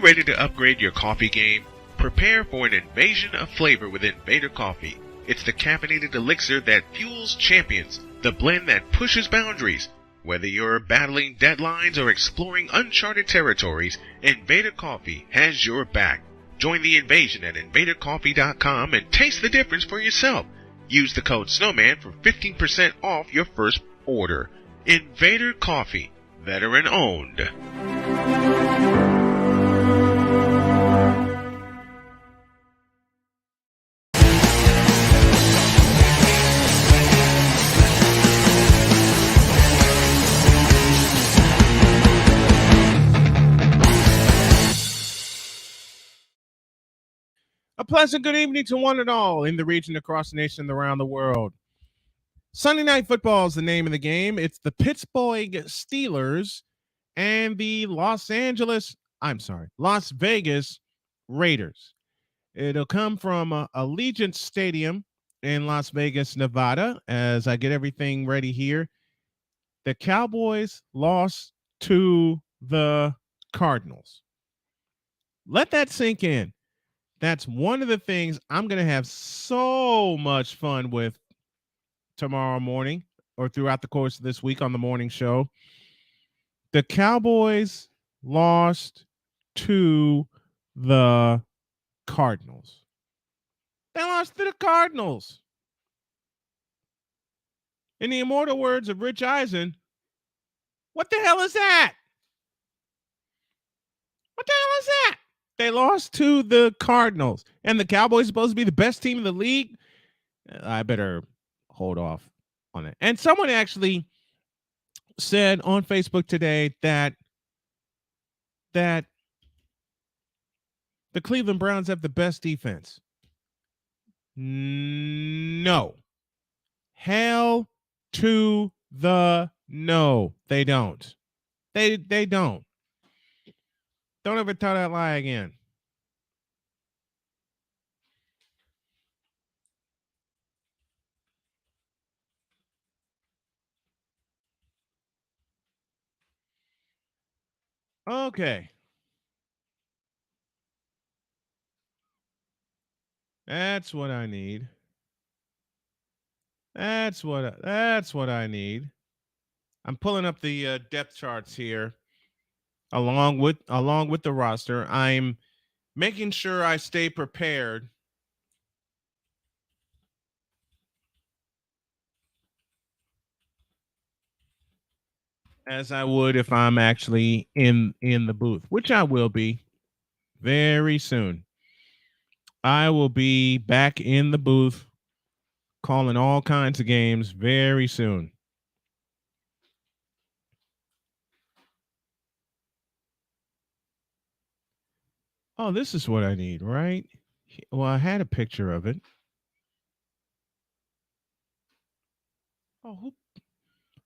ready to upgrade your coffee game? Prepare for an invasion of flavor with Invader Coffee. It's the caffeinated elixir that fuels champions, the blend that pushes boundaries. Whether you're battling deadlines or exploring uncharted territories, Invader Coffee has your back. Join the invasion at invadercoffee.com and taste the difference for yourself. Use the code Snowman for 15% off your first order. Invader Coffee, veteran owned. A pleasant good evening to one and all in the region, across the nation, and around the world. Sunday Night Football is the name of the game. It's the Pittsburgh Steelers and the Las Vegas Raiders. It'll come from Allegiant Stadium in Las Vegas, Nevada. As I get everything ready here, the Cowboys lost to the Cardinals. Let that sink in. That's one of the things I'm going to have so much fun with tomorrow morning or throughout the course of this week on the morning show. The Cowboys lost to the Cardinals. They lost to the Cardinals. In the immortal words of Rich Eisen, what the hell is that? What the hell is that? They lost to the Cardinals, and the Cowboys are supposed to be the best team in the league. I better hold off on it. And someone actually said on Facebook today that the Cleveland Browns have the best defense. No. Hell to the no. They don't. They don't. Don't ever tell that lie again. Okay. That's what I need. That's what I need. I'm pulling up the depth charts here. Along with the roster, I'm making sure I stay prepared as I would if I'm actually in the booth, which I will be very soon. I will be back in the booth calling all kinds of games very soon. Oh, this is what I need, right? Well, I had a picture of it. Oh,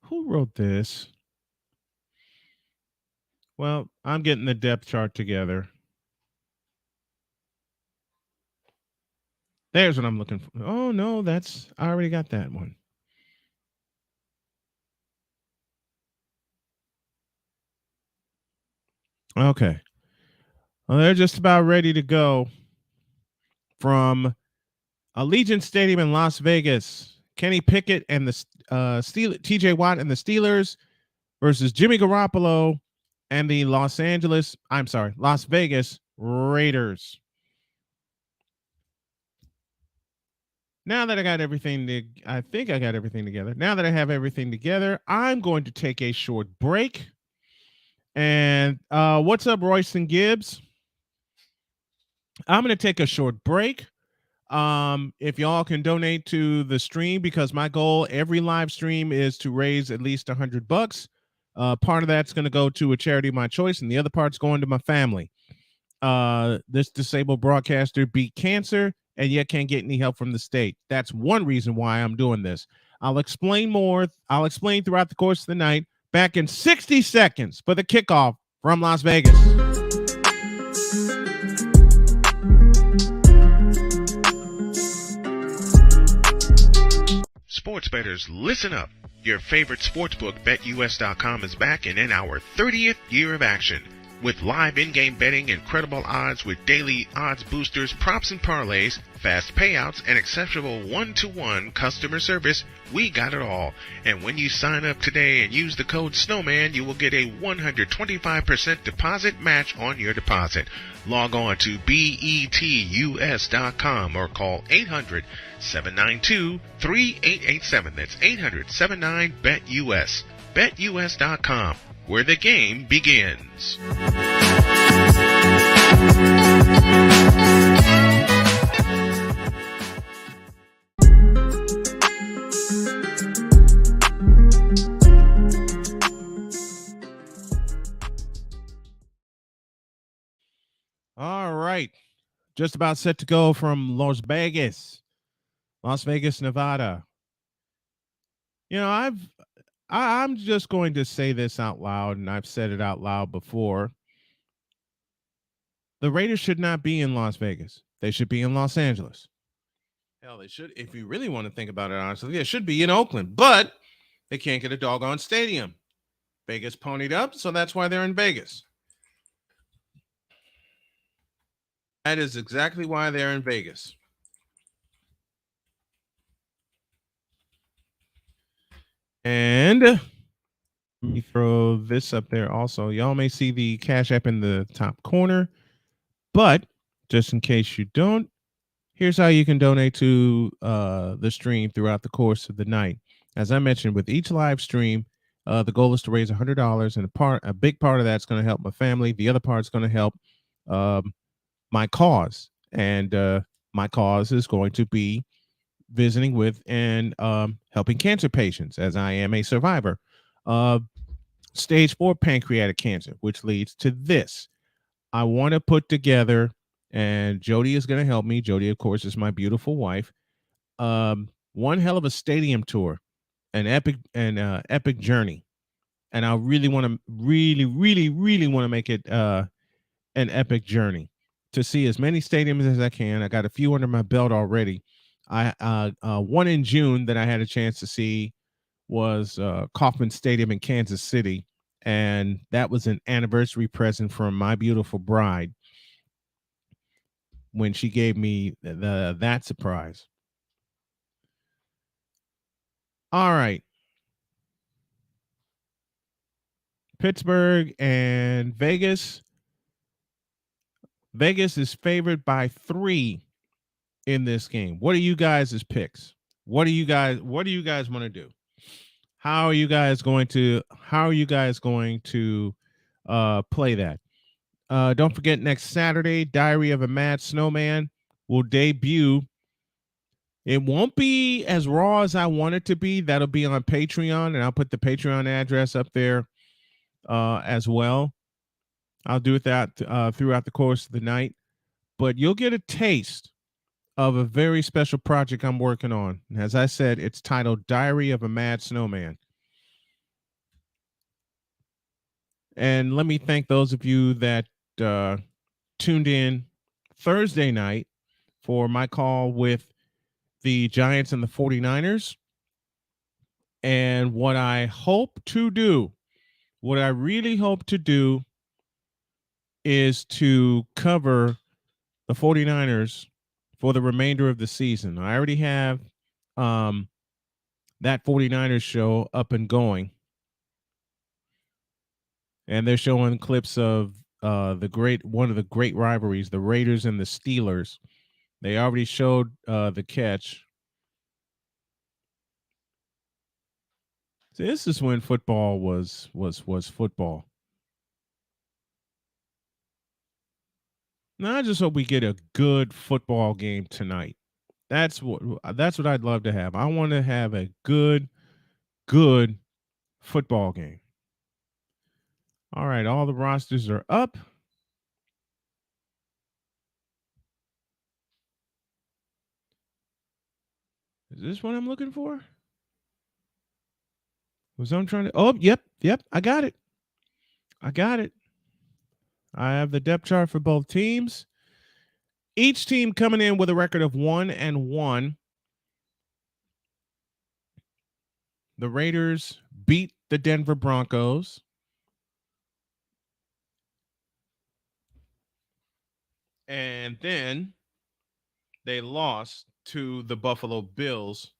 who wrote this? Well, I'm getting the depth chart together. There's what I'm looking for. Oh, no, I already got that one. Okay. Well, they're just about ready to go from Allegiant Stadium in Las Vegas. Kenny Pickett and the TJ Watt and the Steelers versus Jimmy Garoppolo and the Las Vegas Raiders. Now that I got everything, I think I got everything together. Now that I have everything together, I'm going to take a short break. And what's up, Royston Gibbs? I'm going to take a short break. If y'all can donate to the stream, because my goal every live stream is to raise at least $100. Part of that's going to go to a charity of my choice, and the other part's going to my family. This disabled broadcaster beat cancer and yet can't get any help from the state. That's one reason why I'm doing this. I'll explain more. I'll explain throughout the course of the night. Back in 60 seconds for the kickoff from Las Vegas. Sports bettors, listen up. Your favorite sportsbook, BetUS.com, is back and in our 30th year of action. With live in-game betting, incredible odds with daily odds boosters, props and parlays, fast payouts, and exceptional one-to-one customer service, we got it all. And when you sign up today and use the code Snowman, you will get a 125% deposit match on your deposit. Log on to betus.com or call 800-792-3887. That's 800-79-BET-US. BetUS.com, where the game begins. All right. Just about set to go from Las Vegas, Nevada. You know, I'm just going to say this out loud, and I've said it out loud before. The Raiders should not be in Las Vegas. They should be in Los Angeles. Hell, they should, if you really want to think about it honestly, they should be in Oakland, but they can't get a doggone stadium. Vegas ponied up, so that's why they're in Vegas. That is exactly why they're in Vegas. And let me throw this up there also. Y'all may see the Cash App in the top corner, but just in case you don't, here's how you can donate to the stream throughout the course of the night. As I mentioned, with each live stream, the goal is to raise $100, and a big part of that's going to help my family. The other part is going to help my cause, and my cause is going to be visiting with and helping cancer patients, as I am a survivor of stage 4 pancreatic cancer, which leads to this. I want to put together, and Jody is going to help me. Jody, of course, is my beautiful wife. One hell of a stadium tour, an epic journey, and I really want to, really want to make it an epic journey to see as many stadiums as I can. I got a few under my belt already. One in June that I had a chance to see was Kauffman Stadium in Kansas City, and that was an anniversary present from my beautiful bride when she gave me that surprise. All right. Pittsburgh and Vegas. Vegas is favored by 3 in this game. What are you guys' picks? What do you guys want to do? How are you guys going to play that? Don't forget, next Saturday, Diary of a Mad Snowman will debut. It won't be as raw as I want it to be. That'll be on Patreon, and I'll put the Patreon address up there as well. I'll do that throughout the course of the night. But you'll get a taste of a very special project I'm working on. As I said, it's titled Diary of a Mad Snowman. And let me thank those of you that tuned in Thursday night for my call with the Giants and the 49ers. And what I really hope to do is to cover the 49ers for the remainder of the season. I already have that 49ers show up and going. And they're showing clips of one of the great rivalries, the Raiders and the Steelers. They already showed the catch. So this is when football was football. Now I just hope we get a good football game tonight. That's what I'd love to have. I want to have a good football game. All right, all the rosters are up. Is this what I'm looking for? Was I'm trying to? Oh, yep. I got it. I have the depth chart for both teams. Each team coming in with a record of 1-1. The Raiders beat the Denver Broncos. And then they lost to the Buffalo Bills.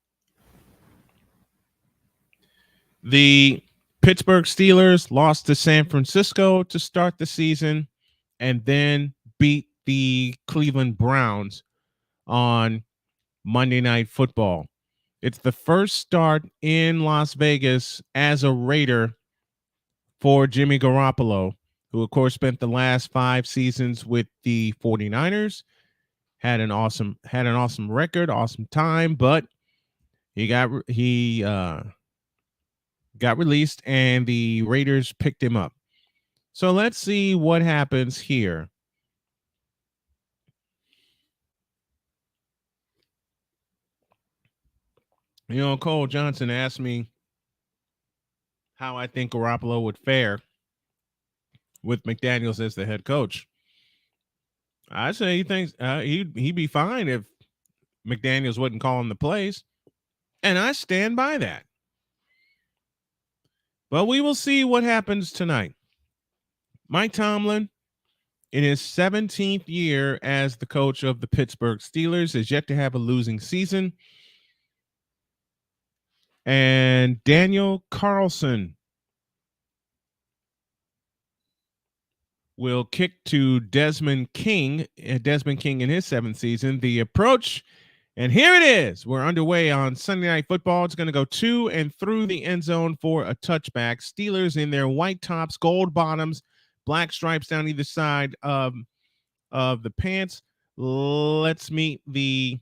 The Pittsburgh Steelers lost to San Francisco to start the season and then beat the Cleveland Browns on Monday Night Football. It's the first start in Las Vegas as a Raider for Jimmy Garoppolo, who, of course, spent the last 5 seasons with the 49ers. Had an awesome record, awesome time, but he got released and the Raiders picked him up. So let's see what happens here. You know, Cole Johnson asked me how I think Garoppolo would fare with McDaniels as the head coach. I say he thinks he'd be fine if McDaniels wouldn't call him the plays, and I stand by that. But we will see what happens tonight. Mike Tomlin, in his 17th year as the coach of the Pittsburgh Steelers, is yet to have a losing season. And Daniel Carlson will kick to Desmond King in his 7th season. The approach, and here it is. We're underway on Sunday Night Football. It's going to go to and through the end zone for a touchback. Steelers in their white tops, gold bottoms, black stripes down either side of the pants. Let's meet the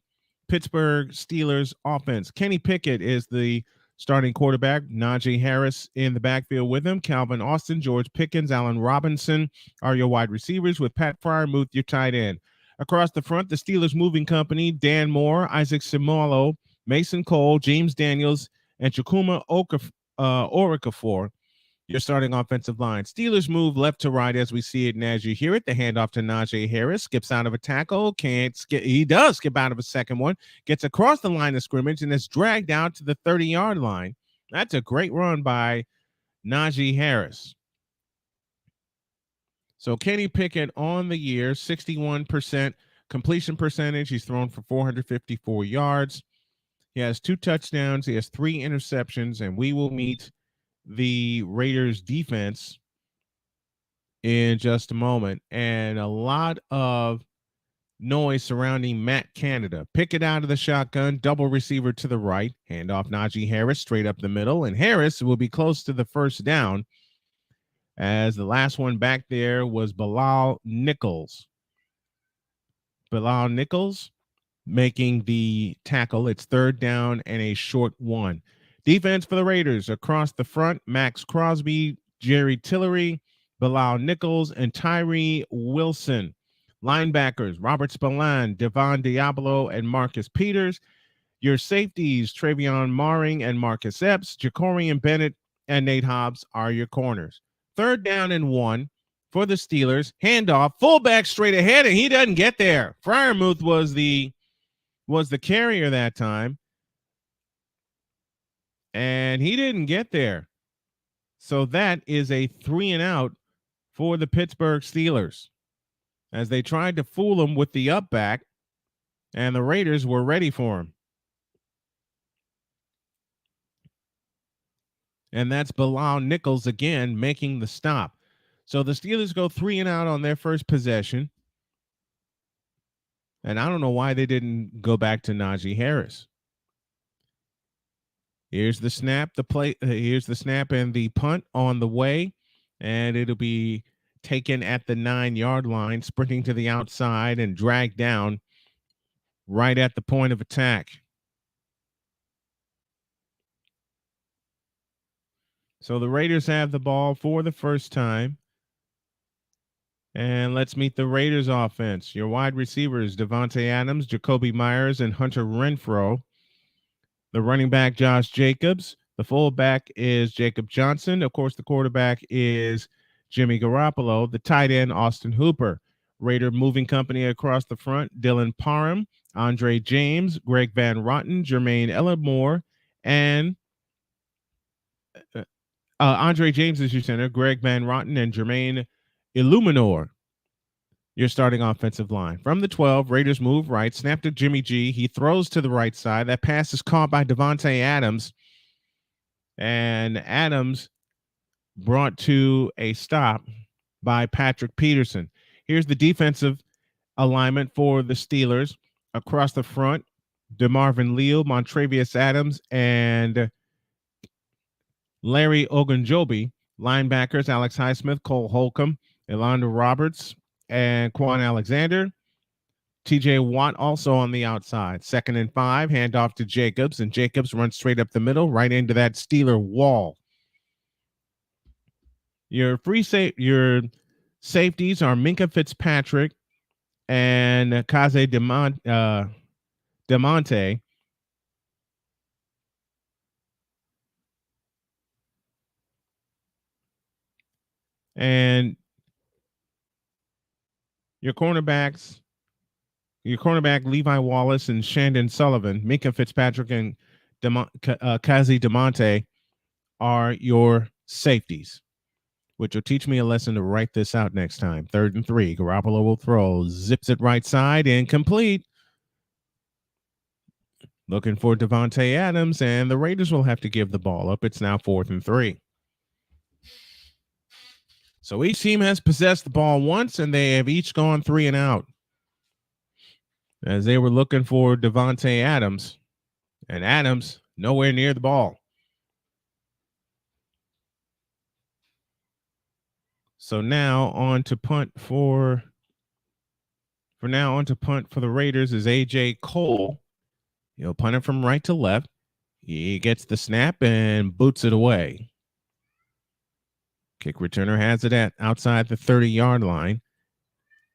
Pittsburgh Steelers offense. Kenny Pickett is the starting quarterback. Najee Harris in the backfield with him. Calvin Austin, George Pickens, Allen Robinson are your wide receivers, with Pat Fryermuth your tight end. Across the front, the Steelers moving company: Dan Moore, Isaac Seumalo, Mason Cole, James Daniels, and Chukwuma Okafor, your starting offensive line. Steelers move left to right as we see it and as you hear it. The handoff to Najee Harris, skips out of a tackle, he does skip out of a second one, gets across the line of scrimmage, and is dragged out to the 30-yard line. That's a great run by Najee Harris. So Kenny Pickett on the year, 61% completion percentage. He's thrown for 454 yards. He has 2 touchdowns. He has 3 interceptions, and we will meet the Raiders defense in just a moment. And a lot of noise surrounding Matt Canada. Pickett out of the shotgun, double receiver to the right, handoff Najee Harris straight up the middle, and Harris will be close to the first down, as the last one back there was Bilal Nichols. Bilal Nichols making the tackle. It's 3rd down and a short 1. Defense for the Raiders: across the front, Max Crosby, Jerry Tillery, Bilal Nichols, and Tyree Wilson. Linebackers: Robert Spillane, Devon Diablo, and Marcus Peters. Your safeties: Travion Maring and Marcus Epps. Jacorian Bennett and Nate Hobbs are your corners. 3rd down and 1 for the Steelers. Handoff, fullback straight ahead, and he doesn't get there. Fryermuth was the carrier that time, and he didn't get there. So that is a 3-and-out for the Pittsburgh Steelers, as they tried to fool him with the up back, and the Raiders were ready for him. And that's Bilal Nichols again making the stop. So the Steelers go 3-and-out on their first possession. And I don't know why they didn't go back to Najee Harris. Here's the snap, here's the snap and the punt on the way, and it'll be taken at the 9-yard line, sprinting to the outside and dragged down right at the point of attack. So the Raiders have the ball for the first time. And let's meet the Raiders offense. Your wide receivers: Devontae Adams, Jacoby Myers, and Hunter Renfrow. The running back: Josh Jacobs. The fullback is Jacob Johnson. Of course, the quarterback is Jimmy Garoppolo. The tight end: Austin Hooper. Raider moving company across the front: Dylan Parham, Andre James, Greg Van Roten, Jermaine Ellimore, and Andre James is your center, Greg Van Roten, and Jermaine Illuminor. your starting offensive line. From the 12, Raiders move right, snap to Jimmy G. He throws to the right side. That pass is caught by Davante Adams. And Adams brought to a stop by Patrick Peterson. Here's the defensive alignment for the Steelers. Across the front, DeMarvin Leal, Montravius Adams, and Larry Ogunjobi. Linebackers, Alex Highsmith, Cole Holcomb, Elonda Roberts, and Quan Alexander. TJ Watt also on the outside. 2nd and 5, handoff to Jacobs, and Jacobs runs straight up the middle, right into that Steeler wall. Your safeties are Minka Fitzpatrick and Kaze Demonte. And your cornerback Levi Wallace and Shandon Sullivan, Minka Fitzpatrick and Kazi Demonte are your safeties, which will teach me a lesson to write this out next time. 3rd and 3, Garoppolo will throw, zips it right side, incomplete. Looking for Davante Adams, and the Raiders will have to give the ball up. It's now 4th and 3. So each team has possessed the ball once, and they have each gone 3 and out, as they were looking for Davante Adams, and Adams nowhere near the ball. So now on to punt for the Raiders is AJ Cole. He'll punt it from right to left. He gets the snap and boots it away. Kick returner has it at outside the 30-yard line.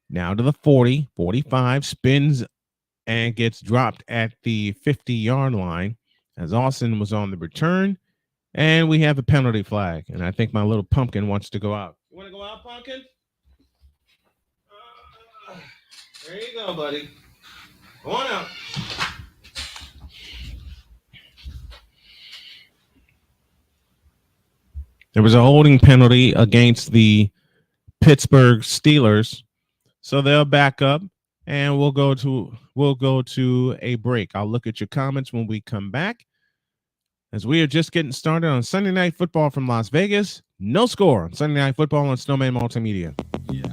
Now to the 40, 45, spins and gets dropped at the 50-yard line as Austin was on the return. And we have a penalty flag. And I think my little pumpkin wants to go out. You want to go out, pumpkin? There you go, buddy. Go on out. There was a holding penalty against the Pittsburgh Steelers, so they'll back up, and we'll go to a break. I'll look at your comments when we come back, as we are just getting started on Sunday Night Football from Las Vegas. No score on Sunday Night Football on Snowman Multimedia. Yeah.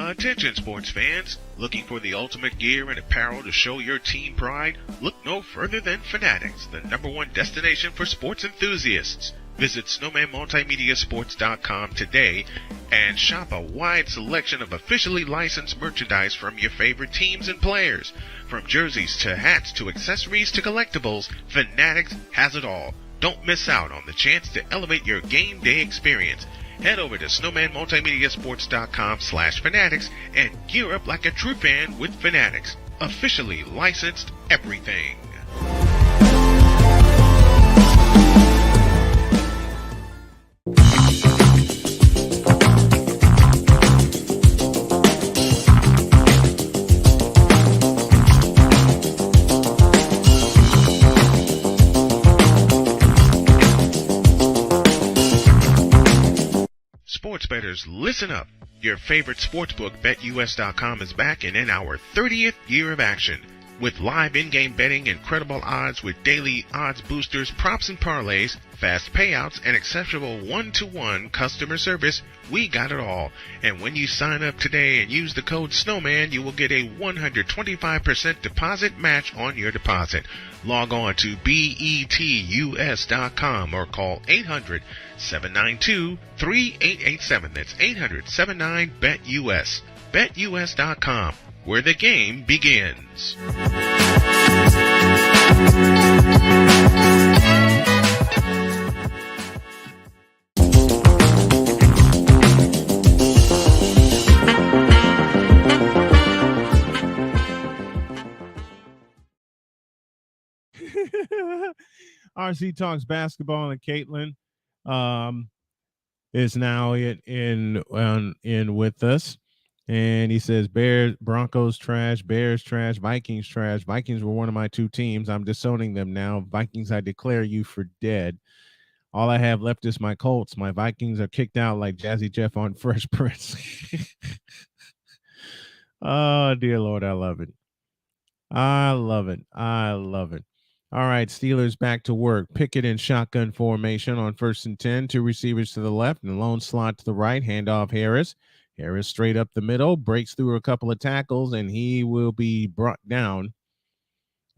Attention sports fans, looking for the ultimate gear and apparel to show your team pride? Look no further than Fanatics, the #1 destination for sports enthusiasts. Visit snowmanmultimediasports.com today and shop a wide selection of officially licensed merchandise from your favorite teams and players. From jerseys to hats to accessories to collectibles, Fanatics has it all. Don't miss out on the chance to elevate your game day experience. Head over to snowmanmultimediasports.com/fanatics and gear up like a true fan with Fanatics. Officially licensed everything. Sports bettors, listen up. Your favorite sportsbook, BetUS.com, is back and in our 30th year of action. With live in-game betting, incredible odds with daily odds boosters, props and parlays, fast payouts, and exceptional one-to-one customer service, we got it all. And when you sign up today and use the code SNOWMAN, you will get a 125% deposit match on your deposit. Log on to betus.com or call 800-792-3887. That's 800-79-BET-US. BetUS.com, where the game begins. RC Talks Basketball, and Caitlin is now in with us. And he says, Bears, Broncos trash, Bears trash, Vikings trash. Vikings were one of my two teams. I'm disowning them now. Vikings, I declare you for dead. All I have left is my Colts. My Vikings are kicked out like Jazzy Jeff on Fresh Prince. Oh, dear Lord, I love it. I love it. I love it. All right, Steelers back to work. Pickett in shotgun formation on 1st and 10. Two receivers to the left and a lone slot to the right. Handoff Harris. Harris straight up the middle, breaks through a couple of tackles, and he will be brought down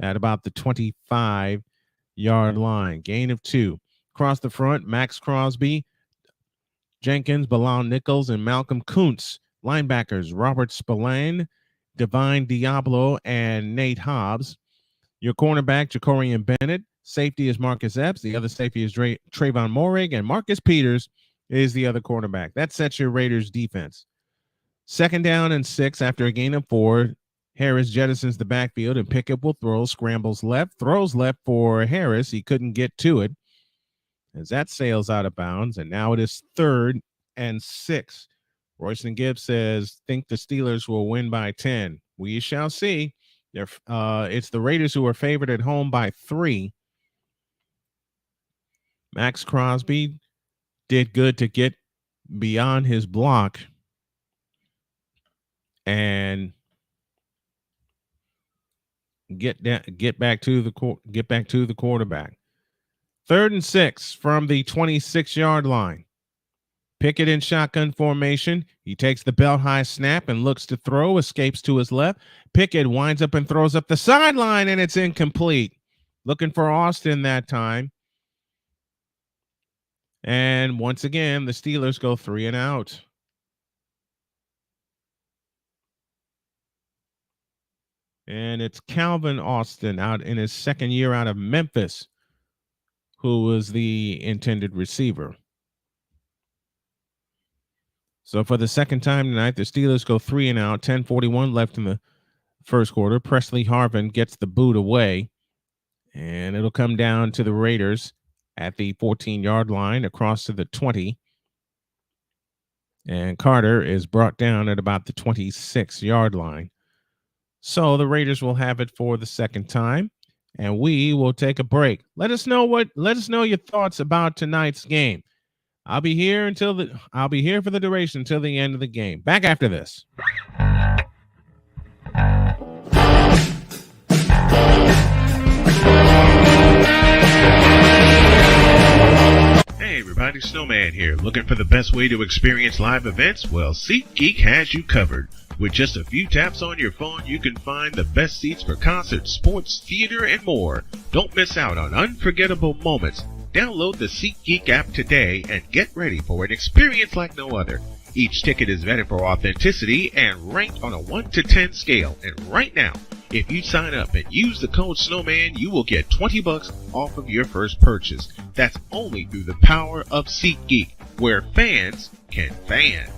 at about the 25-yard line. Gain of 2. Across the front, Max Crosby, Jenkins, Bilal Nichols, and Malcolm Kuntz. Linebackers, Robert Spillane, Divine Diablo, and Nate Hobbs. Your cornerback, Jacorian Bennett. Safety is Marcus Epps. The other safety is Trayvon Moehrig, and Marcus Peters is the other cornerback. That sets your Raiders defense. 2nd down and 6 after a gain of 4. Harris jettisons the backfield, and Pickett will throw, scrambles left, throws left for Harris. He couldn't get to it as that sails out of bounds, and now it is 3rd and 6. Royston Gibbs says, think the Steelers will win by 10. We shall see. It's the Raiders who are favored at home by 3. Max Crosby did good to get beyond his block and get back to the quarterback. 3rd and 6 from the 26-yard line. Pickett in shotgun formation. He takes the belt high snap and looks to throw, escapes to his left. Pickett winds up and throws up the sideline, and it's incomplete. Looking for Austin that time. And once again, the Steelers go 3 and out. And it's Calvin Austin out in his 2nd year out of Memphis, who was the intended receiver. So for the 2nd time tonight, the Steelers go 3 and out. 10:41 left in the 1st quarter. Presley Harvin gets the boot away, and it'll come down to the Raiders at the 14-yard line across to the 20. And Carter is brought down at about the 26-yard line. So the Raiders will have it for the 2nd time, and we will take a break. Let us know your thoughts about tonight's game. I'll be here for the duration until the end of the game. Back after this. Hey everybody, Snowman here. Looking for the best way to experience live events? Well, SeatGeek has you covered. With just a few taps on your phone, you can find the best seats for concerts, sports, theater, and more. Don't miss out on unforgettable moments. Download the SeatGeek app today and get ready for an experience like no other. Each ticket is vetted for authenticity and ranked on a 1 to 10 scale. And right now, if you sign up and use the code Snowman, you will get $20 off of your first purchase. That's only through the power of SeatGeek, where fans can fan.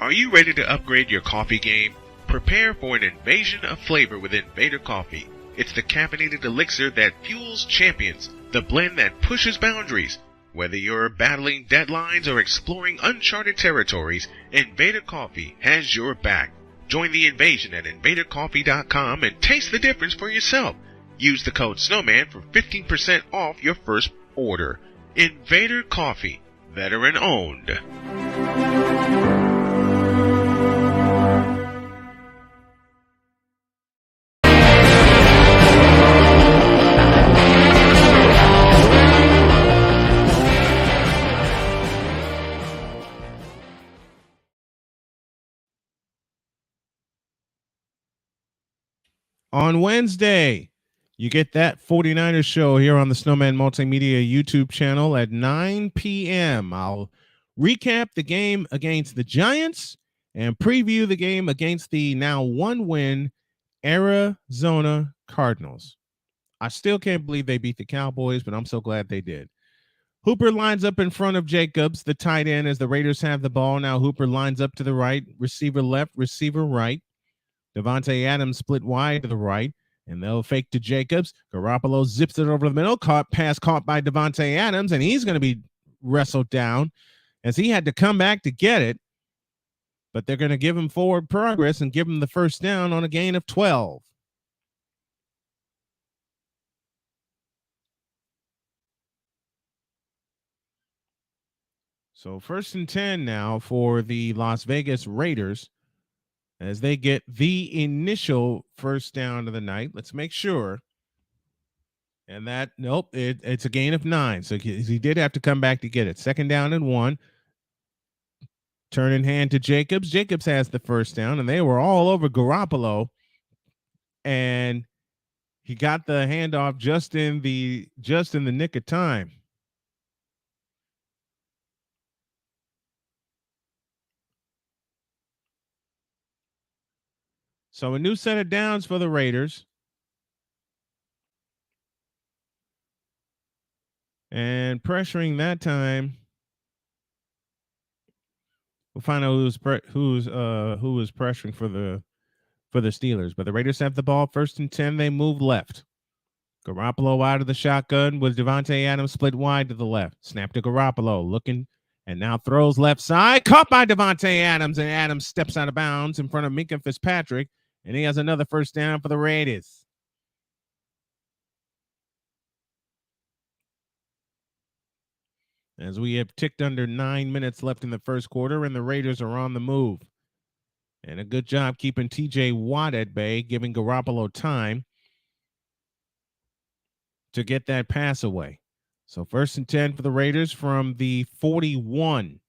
Are you ready to upgrade your coffee game? Prepare for an invasion of flavor with Invader Coffee. It's the caffeinated elixir that fuels champions, the blend that pushes boundaries. Whether you're battling deadlines or exploring uncharted territories, Invader Coffee has your back. Join the invasion at invadercoffee.com and taste the difference for yourself. Use the code Snowman for 15% off your first order. Invader Coffee, veteran owned. On Wednesday, you get that 49ers show here on the Snowman Multimedia YouTube channel at 9 p.m. I'll recap the game against the Giants, and preview the game against the now 1-win Arizona Cardinals. I still can't believe they beat the Cowboys, but I'm so glad they did. Hooper lines up in front of Jacobs, the tight end, as the Raiders have the ball. Now Hooper lines up to the right, receiver left, receiver right. Devontae Adams split wide to the right, and they'll fake to Jacobs. Garoppolo zips it over the middle, pass caught by Devontae Adams, and he's going to be wrestled down as he had to come back to get it. But they're going to give him forward progress and give him the first down on a gain of 12. So 1st and 10 now for the Las Vegas Raiders as they get the initial first down of the night. Let's make sure. And that, nope, it's a gain of 9. So he did have to come back to get it. 2nd down and 1. Turn in hand to Jacobs. Jacobs has the first down, and they were all over Garoppolo. And he got the handoff just in the nick of time. So a new set of downs for the Raiders. And pressuring that time. We'll find out who was pressuring for the Steelers. But the Raiders have the ball. 1st and 10. They move left. Garoppolo out of the shotgun with Devontae Adams split wide to the left. Snap to Garoppolo, looking, and now throws left side. Caught by Devontae Adams, and Adams steps out of bounds in front of Minkah Fitzpatrick, and he has another first down for the Raiders. As we have ticked under 9 minutes left in the first quarter, and the Raiders are on the move. And a good job keeping TJ Watt at bay, giving Garoppolo time to get that pass away. So 1st and 10 for the Raiders from the 41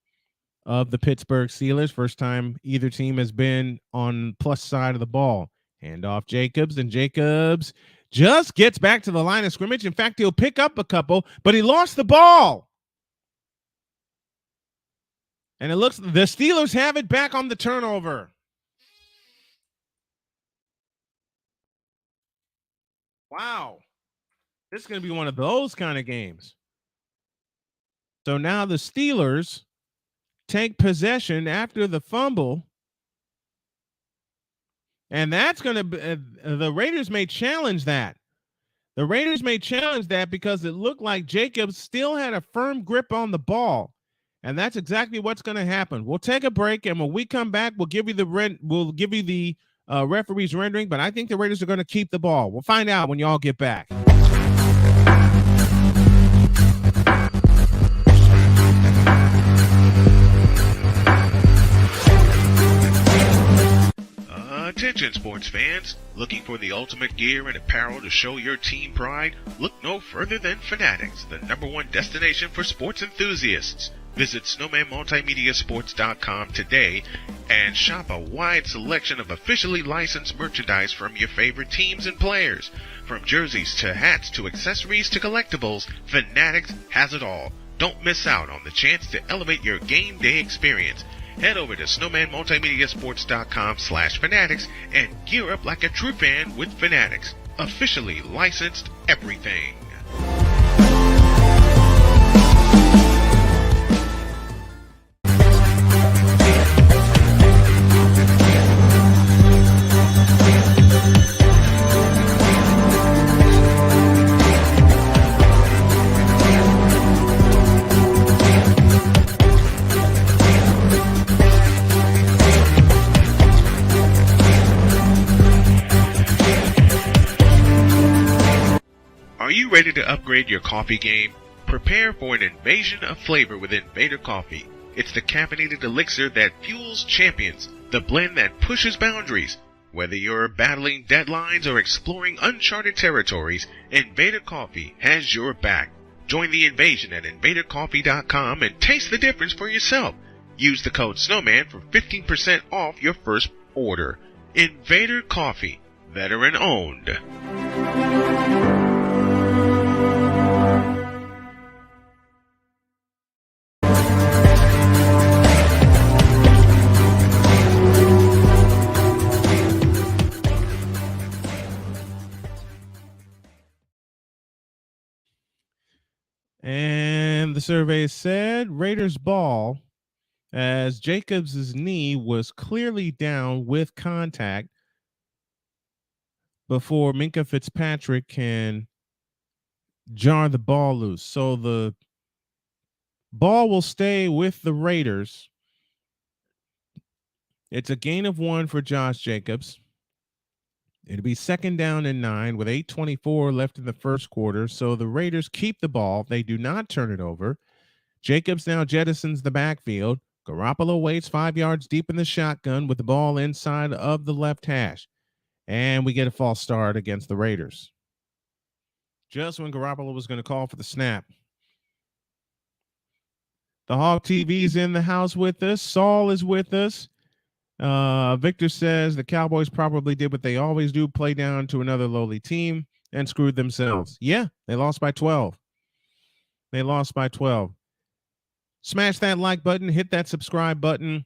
of the Pittsburgh Steelers. First time either team has been on plus side of the ball. Hand off Jacobs, and Jacobs just gets back to the line of scrimmage. In fact, he'll pick up a couple, but he lost the ball. And it looks the Steelers have it back on the turnover. Wow. This is going to be one of those kind of games. So now the Steelers take possession after the fumble. And that's going to be, the Raiders may challenge that. The Raiders may challenge that because it looked like Jacobs still had a firm grip on the ball. And that's exactly what's going to happen. We'll take a break, and when we come back, we'll give you the referee's rendering, but I think the Raiders are going to keep the ball. We'll find out when y'all get back. Attention sports fans, looking for the ultimate gear and apparel to show your team pride? Look no further than Fanatics, the #1 destination for sports enthusiasts. Visit snowmanmultimediasports.com today and shop a wide selection of officially licensed merchandise from your favorite teams and players. From jerseys to hats to accessories to collectibles, Fanatics has it all. Don't miss out on the chance to elevate your game day experience. Head over to snowmanmultimediasports.com/fanatics and gear up like a true fan with Fanatics. Officially licensed everything. Are you ready to upgrade your coffee game? Prepare for an invasion of flavor with Invader Coffee. It's the caffeinated elixir that fuels champions, the blend that pushes boundaries. Whether you're battling deadlines or exploring uncharted territories, Invader Coffee has your back. Join the invasion at invadercoffee.com and taste the difference for yourself. Use the code Snowman for 15% off your first order. Invader Coffee, veteran owned. The survey said Raiders ball as Jacobs' knee was clearly down with contact before Minka Fitzpatrick can jar the ball loose. So the ball will stay with the Raiders. It's a gain of 1 for Josh Jacobs. It'll be 2nd down and 9 with 8:24 left in the first quarter. So the Raiders keep the ball. They do not turn it over. Jacobs now jettisons the backfield. Garoppolo waits 5 yards deep in the shotgun with the ball inside of the left hash. And we get a false start against the Raiders. Just when Garoppolo was going to call for the snap. The Hawk TV's in the house with us. Saul is with us. Victor says the Cowboys probably did what they always do, play down to another lowly team and screwed themselves. Yeah, they lost by 12. They lost by 12. Smash that like button, hit that subscribe button.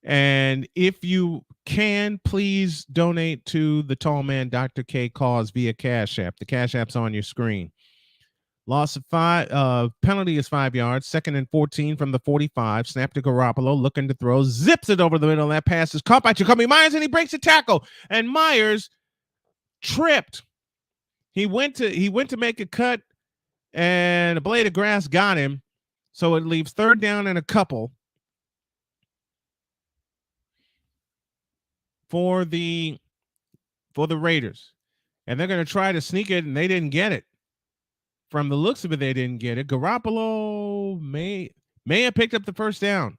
And if you can, please donate to the Tall Man Dr. K cause via Cash App. The Cash App's on your screen. Loss of 5, penalty is 5 yards, 2nd and 14 from the 45. Snap to Garoppolo, looking to throw, zips it over the middle. That pass is caught by Jacoby Myers, and he breaks a tackle. And Myers tripped. He went to make a cut, and a blade of grass got him. So it leaves 3rd down and a couple for the Raiders. And they're going to try to sneak it, and they didn't get it. From the looks of it, they didn't get it. Garoppolo may have picked up the 1st down.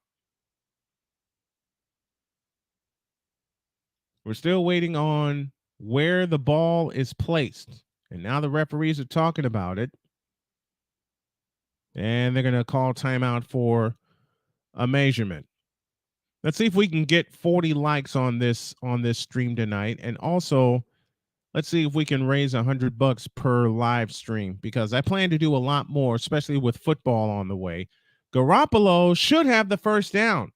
We're still waiting on where the ball is placed. And now the referees are talking about it. And they're going to call timeout for a measurement. Let's see if we can get 40 likes on this stream tonight. And also, let's see if we can raise $100 per live stream, because I plan to do a lot more, especially with football on the way. Garoppolo should have the 1st down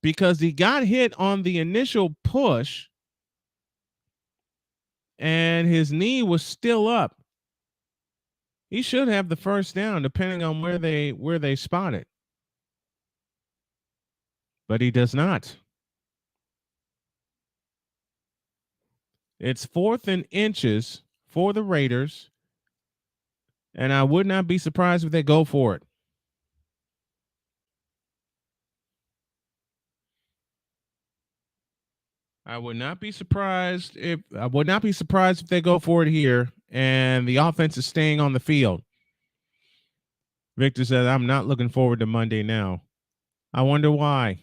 because he got hit on the initial push and his knee was still up. He should have the 1st down depending on where they spot it. But he does not. It's 4th and inches for the Raiders, and I would not be surprised if they go for it. I would not be surprised if they go for it here and the offense is staying on the field. Victor says, I'm not looking forward to Monday now. I wonder why.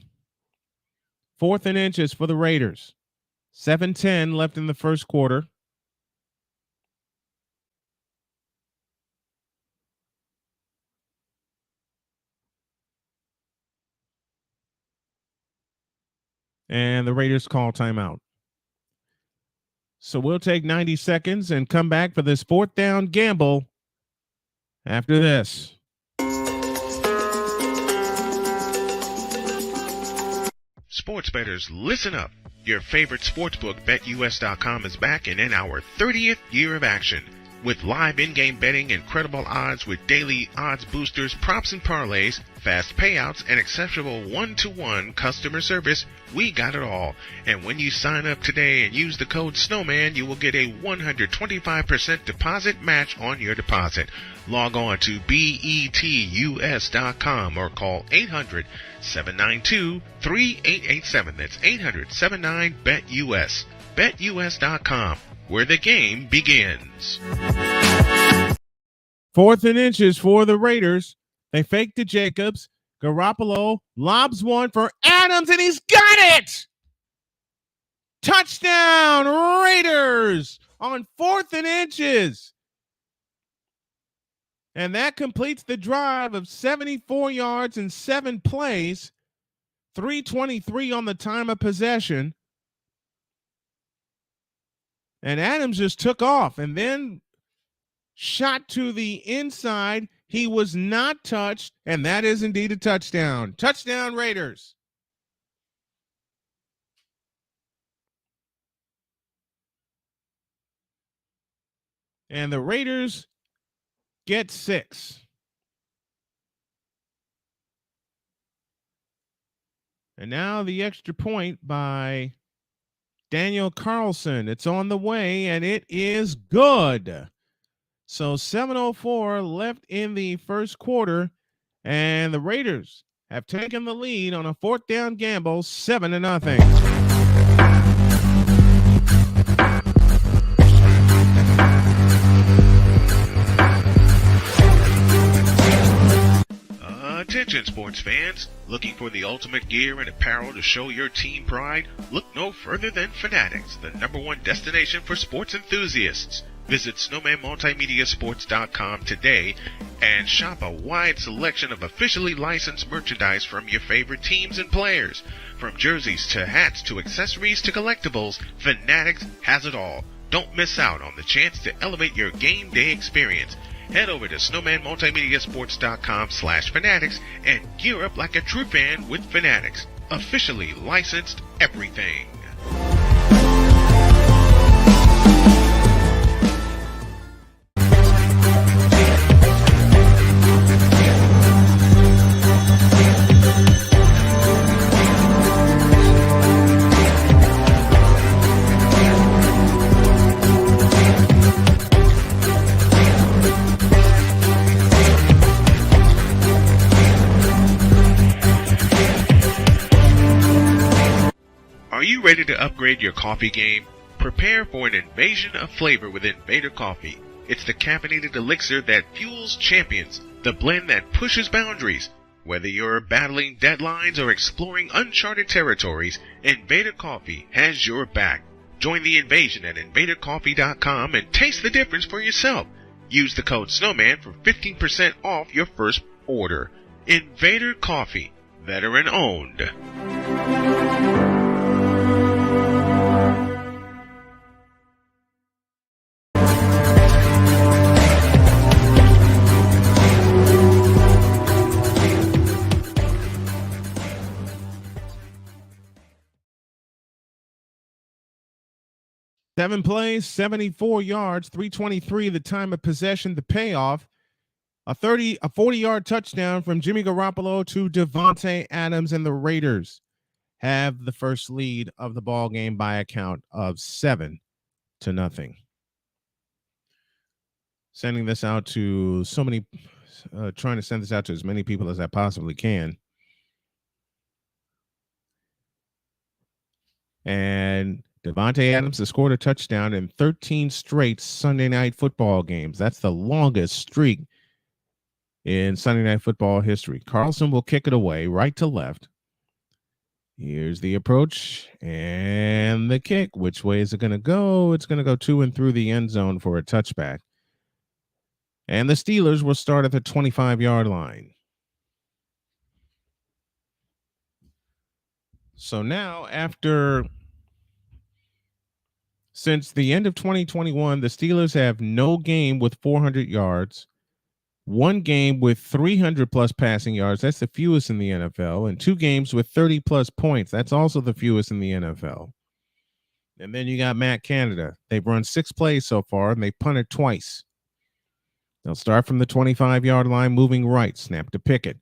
4th and inches for the Raiders. 7:10 left in the first quarter. And the Raiders call timeout. So we'll take 90 seconds and come back for this 4th down gamble after this. Sports bettors, listen up. Your favorite sportsbook, BetUS.com, is back and in our 30th year of action. With live in-game betting, incredible odds with daily odds boosters, props and parlays, fast payouts, and exceptional one-to-one customer service, we got it all. And when you sign up today and use the code Snowman, you will get a 125% deposit match on your deposit. Log on to betus.com or call 800-792-3887. That's 800-79-BET-US. BetUS.com, where the game begins. 4th and inches for the Raiders. They fake to Jacobs. Garoppolo lobs one for Adams, and he's got it! Touchdown, Raiders on 4th and inches. And that completes the drive of 74 yards and 7 plays. 3:23 on the time of possession. And Adams just took off and then shot to the inside. He was not touched, and that is indeed a touchdown. Touchdown, Raiders. And the Raiders get 6. And now the extra point by Daniel Carlson. It's on the way, and it is good. So 7:04 left in the first quarter, and the Raiders have taken the lead on a fourth down gamble, 7-0. Attention sports fans, looking for the ultimate gear and apparel to show your team pride? Look no further than Fanatics, the #1 destination for sports enthusiasts. Visit snowmanmultimediasports.com today and shop a wide selection of officially licensed merchandise from your favorite teams and players. From jerseys to hats to accessories to collectibles, Fanatics has it all. Don't miss out on the chance to elevate your game day experience. Head over to snowmanmultimediasports.com/fanatics and gear up like a true fan with Fanatics. Officially licensed everything. Are you ready to upgrade your coffee game? Prepare for an invasion of flavor with Invader Coffee. It's the caffeinated elixir that fuels champions, the blend that pushes boundaries. Whether you're battling deadlines or exploring uncharted territories, Invader Coffee has your back. Join the invasion at invadercoffee.com and taste the difference for yourself. Use the code Snowman for 15% off your first order. Invader Coffee, veteran owned. 7 plays, 74 yards, 323 the time of possession, the payoff. A 40-yard touchdown from Jimmy Garoppolo to Devontae Adams, and the Raiders have the first lead of the ball game by a count of 7-0. Sending this out to so many, trying to send this out to as many people as I possibly can. And Devontae Adams has scored a touchdown in 13 straight Sunday night football games. That's the longest streak in Sunday night football history. Carlson will kick it away right to left. Here's the approach and the kick. Which way is it going to go? It's going to go to and through the end zone for a touchback. And the Steelers will start at the 25-yard line. So now, since the end of 2021, the Steelers have no game with 400 yards, one game with 300 plus passing yards. That's the fewest in the NFL. And 2 games with 30 plus points. That's also the fewest in the NFL. And then you got Matt Canada. They've run 6 plays so far, and they punted twice. They'll start from the 25-yard line, moving right, snap to Pickett,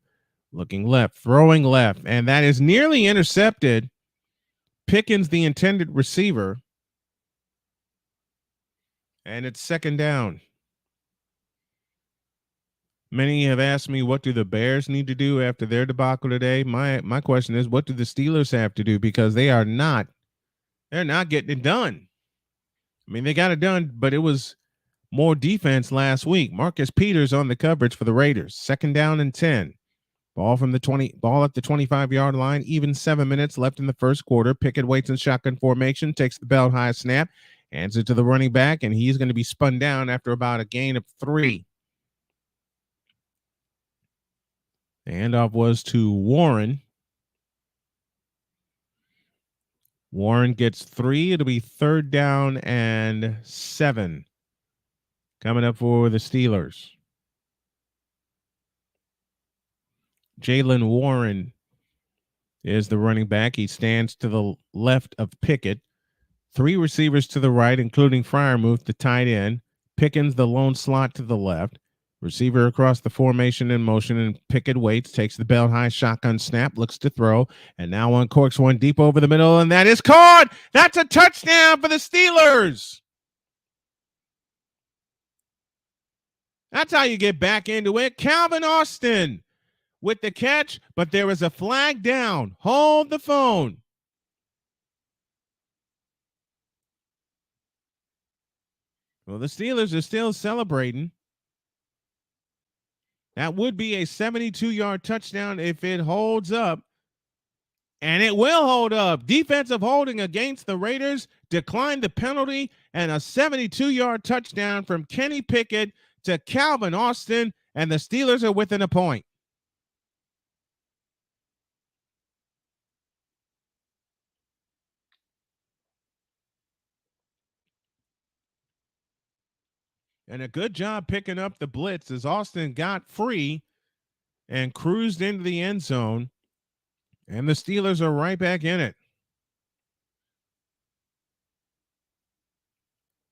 looking left, throwing left, and that is nearly intercepted. Pickens, the intended receiver, and it's second down. Many have asked me, what do the Bears need to do after their debacle today? My question is, what do the Steelers have to do? Because they're not getting it done. I mean, they got it done, but it was more defense last week. Marcus Peters on the coverage for the Raiders. Second down and 10. Ball at the 25-yard line. Even 7 minutes left in the first quarter. Pickett waits in shotgun formation, takes the belt high snap, hands it to the running back, and he's going to be spun down after about a gain of 3. The handoff was to Warren. Warren gets 3. It'll be third down and 7. Coming up for the Steelers. Jaylen Warren is the running back. He stands to the left of Pickett. 3 receivers to the right, including Freiermuth, the tight end. Pickens, the lone slot to the left. Receiver across the formation in motion, and Pickett waits, takes the belt high shotgun snap, looks to throw, and now uncorks one deep over the middle, and that is caught. That's a touchdown for the Steelers. That's how you get back into it. Calvin Austin with the catch, but there is a flag down. Hold the phone. Well, the Steelers are still celebrating. That would be a 72-yard touchdown if it holds up. And it will hold up. Defensive holding against the Raiders, declined the penalty, and a 72-yard touchdown from Kenny Pickett to Calvin Austin, and the Steelers are within a point. And a good job picking up the blitz as Austin got free and cruised into the end zone. And the Steelers are right back in it.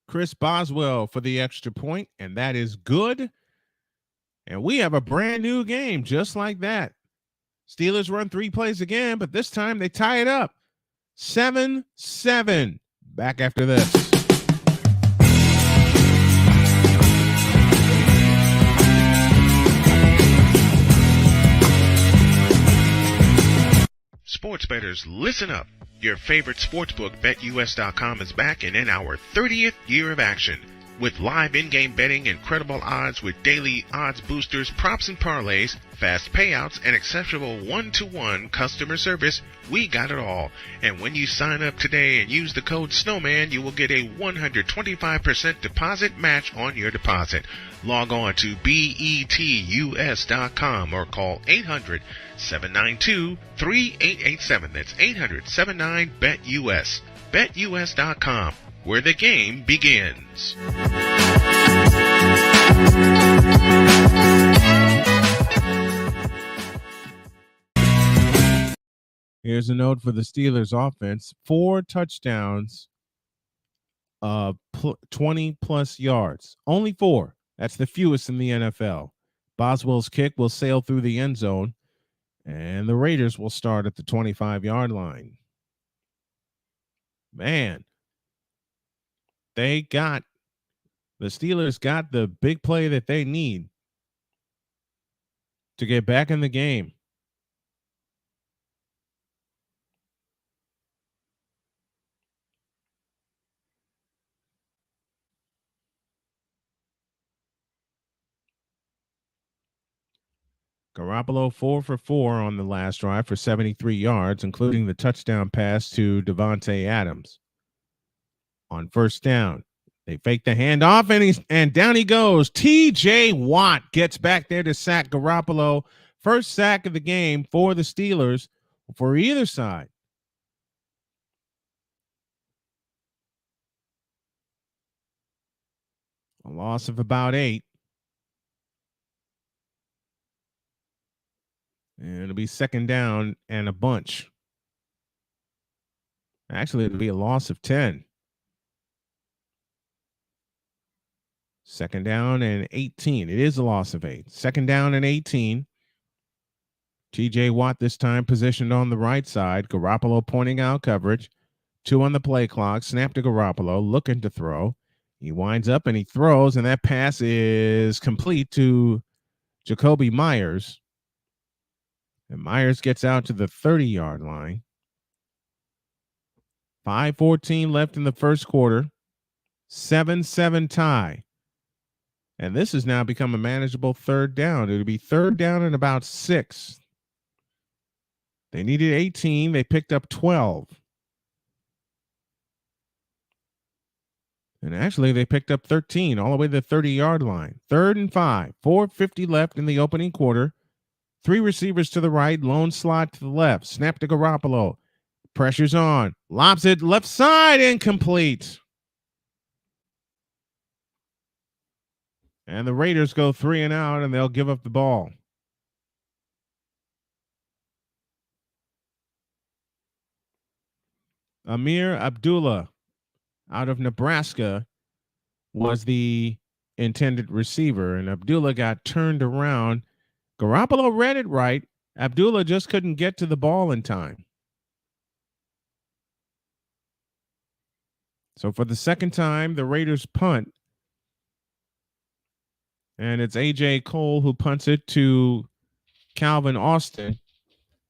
Chris Boswell for the extra point, and that is good. And we have a brand new game just like that. Steelers run 3 plays again, but this time they tie it up. 7-7. Back after this. Sports bettors, listen up. Your favorite sportsbook, BetUS.com, is back and in our 30th year of action. With live in-game betting, incredible odds with daily odds boosters, props and parlays, fast payouts, and exceptional one-to-one customer service, we got it all. And when you sign up today and use the code Snowman, you will get a 125% deposit match on your deposit. Log on to betus.com or call 800-792-3887. That's 800-79-BET-US. BetUS.com, where the game begins. Here's a note for the Steelers offense. 4 touchdowns, 20 plus yards. Only 4. That's the fewest in the NFL. Boswell's kick will sail through the end zone, and the Raiders will start at the 25-yard line. Man, the Steelers got the big play that they need to get back in the game. Garoppolo 4 for 4 on the last drive for 73 yards, including the touchdown pass to Devontae Adams. On first down, they fake the handoff, and down he goes. T.J. Watt gets back there to sack Garoppolo. First sack of the game for the Steelers for either side. A loss of about 8. And it'll be second down and a bunch. Actually, it'll be a loss of 10. Second down and 18. It is a loss of 8. Second down and 18. TJ Watt this time positioned on the right side. Garoppolo pointing out coverage. 2 on the play clock. Snap to Garoppolo, looking to throw. He winds up and he throws, and that pass is complete to Jacoby Myers. And Myers gets out to the 30-yard line. 5:14 left in the first quarter. 7-7 tie. And this has now become a manageable third down. It'll be third down and about 6. They needed 18. They picked up 12. And actually, they picked up 13 all the way to the 30-yard line. 3rd and 5. 4:50 left in the opening quarter. 3 receivers to the right, lone slot to the left. Snap to Garoppolo. Pressure's on. Lobs it left side, incomplete. And the Raiders go 3 and out, and they'll give up the ball. Amir Abdullah out of Nebraska was the intended receiver, and Abdullah got turned around. Garoppolo read it right. Abdullah just couldn't get to the ball in time. So for the second time, the Raiders punt. And it's A.J. Cole who punts it to Calvin Austin.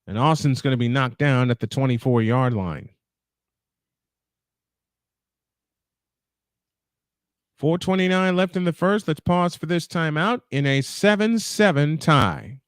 And Austin's going to be knocked down at the 24-yard line. 4:29 left in the first. Let's pause for this timeout in a 7-7 tie.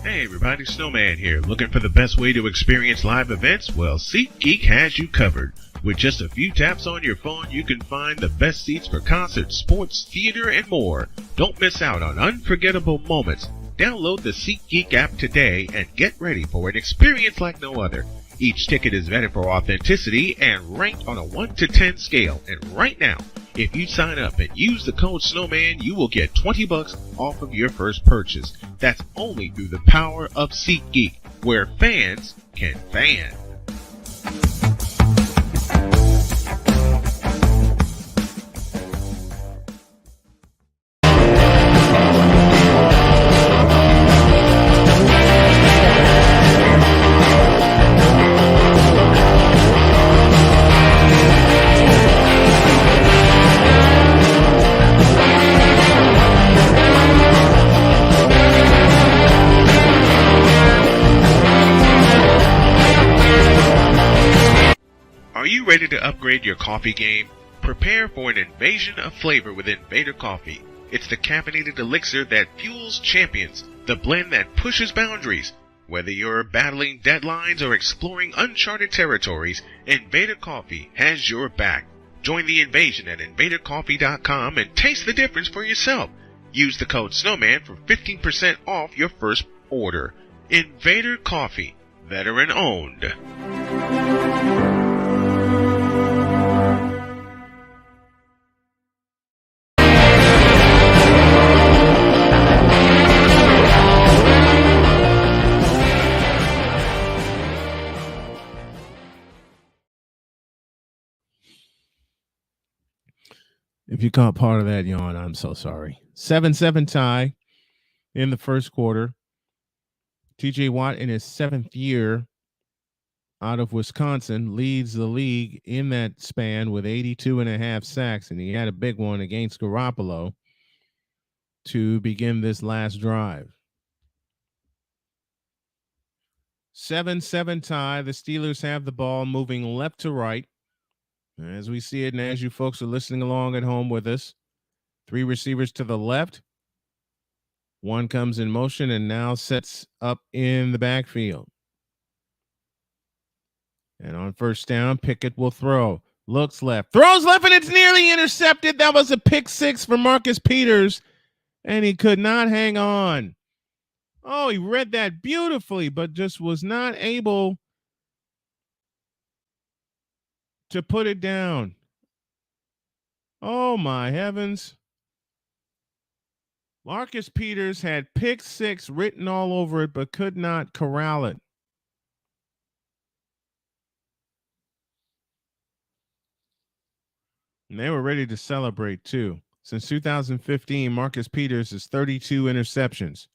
Hey everybody, Snowman here. Looking for the best way to experience live events? Well, SeatGeek has you covered. With just a few taps on your phone, you can find the best seats for concerts, sports, theater, and more. Don't miss out on unforgettable moments. Download the SeatGeek app today and get ready for an experience like no other. Each ticket is vetted for authenticity and ranked on a 1 to 10 scale. And right now, if you sign up and use the code Snowman, you will get $20 off of your first purchase. That's only through the power of SeatGeek, where fans can fan. Are you ready to upgrade your coffee game? Prepare for an invasion of flavor with Invader Coffee. It's the caffeinated elixir that fuels champions, the blend that pushes boundaries. Whether you're battling deadlines or exploring uncharted territories, Invader Coffee has your back. Join the invasion at invadercoffee.com and taste the difference for yourself. Use the code Snowman for 15% off your first order. Invader Coffee, veteran owned. If you caught part of that yawn, I'm so sorry. 7-7 tie in the first quarter. TJ Watt, in his 7th year out of Wisconsin, leads the league in that span with 82.5 sacks, and he had a big one against Garoppolo to begin this last drive. 7-7 tie. The Steelers have the ball moving left to right. As we see it, and as you folks are listening along at home with us, 3 receivers to the left. One comes in motion and now sets up in the backfield. And on first down, Pickett will throw. Looks left. Throws left, and it's nearly intercepted. That was a pick 6 for Marcus Peters, and he could not hang on. Oh, he read that beautifully, but just was not able to put it down. Oh, my heavens. Marcus Peters had pick 6 written all over it, but could not corral it. And they were ready to celebrate, too. Since 2015, Marcus Peters has 32 interceptions.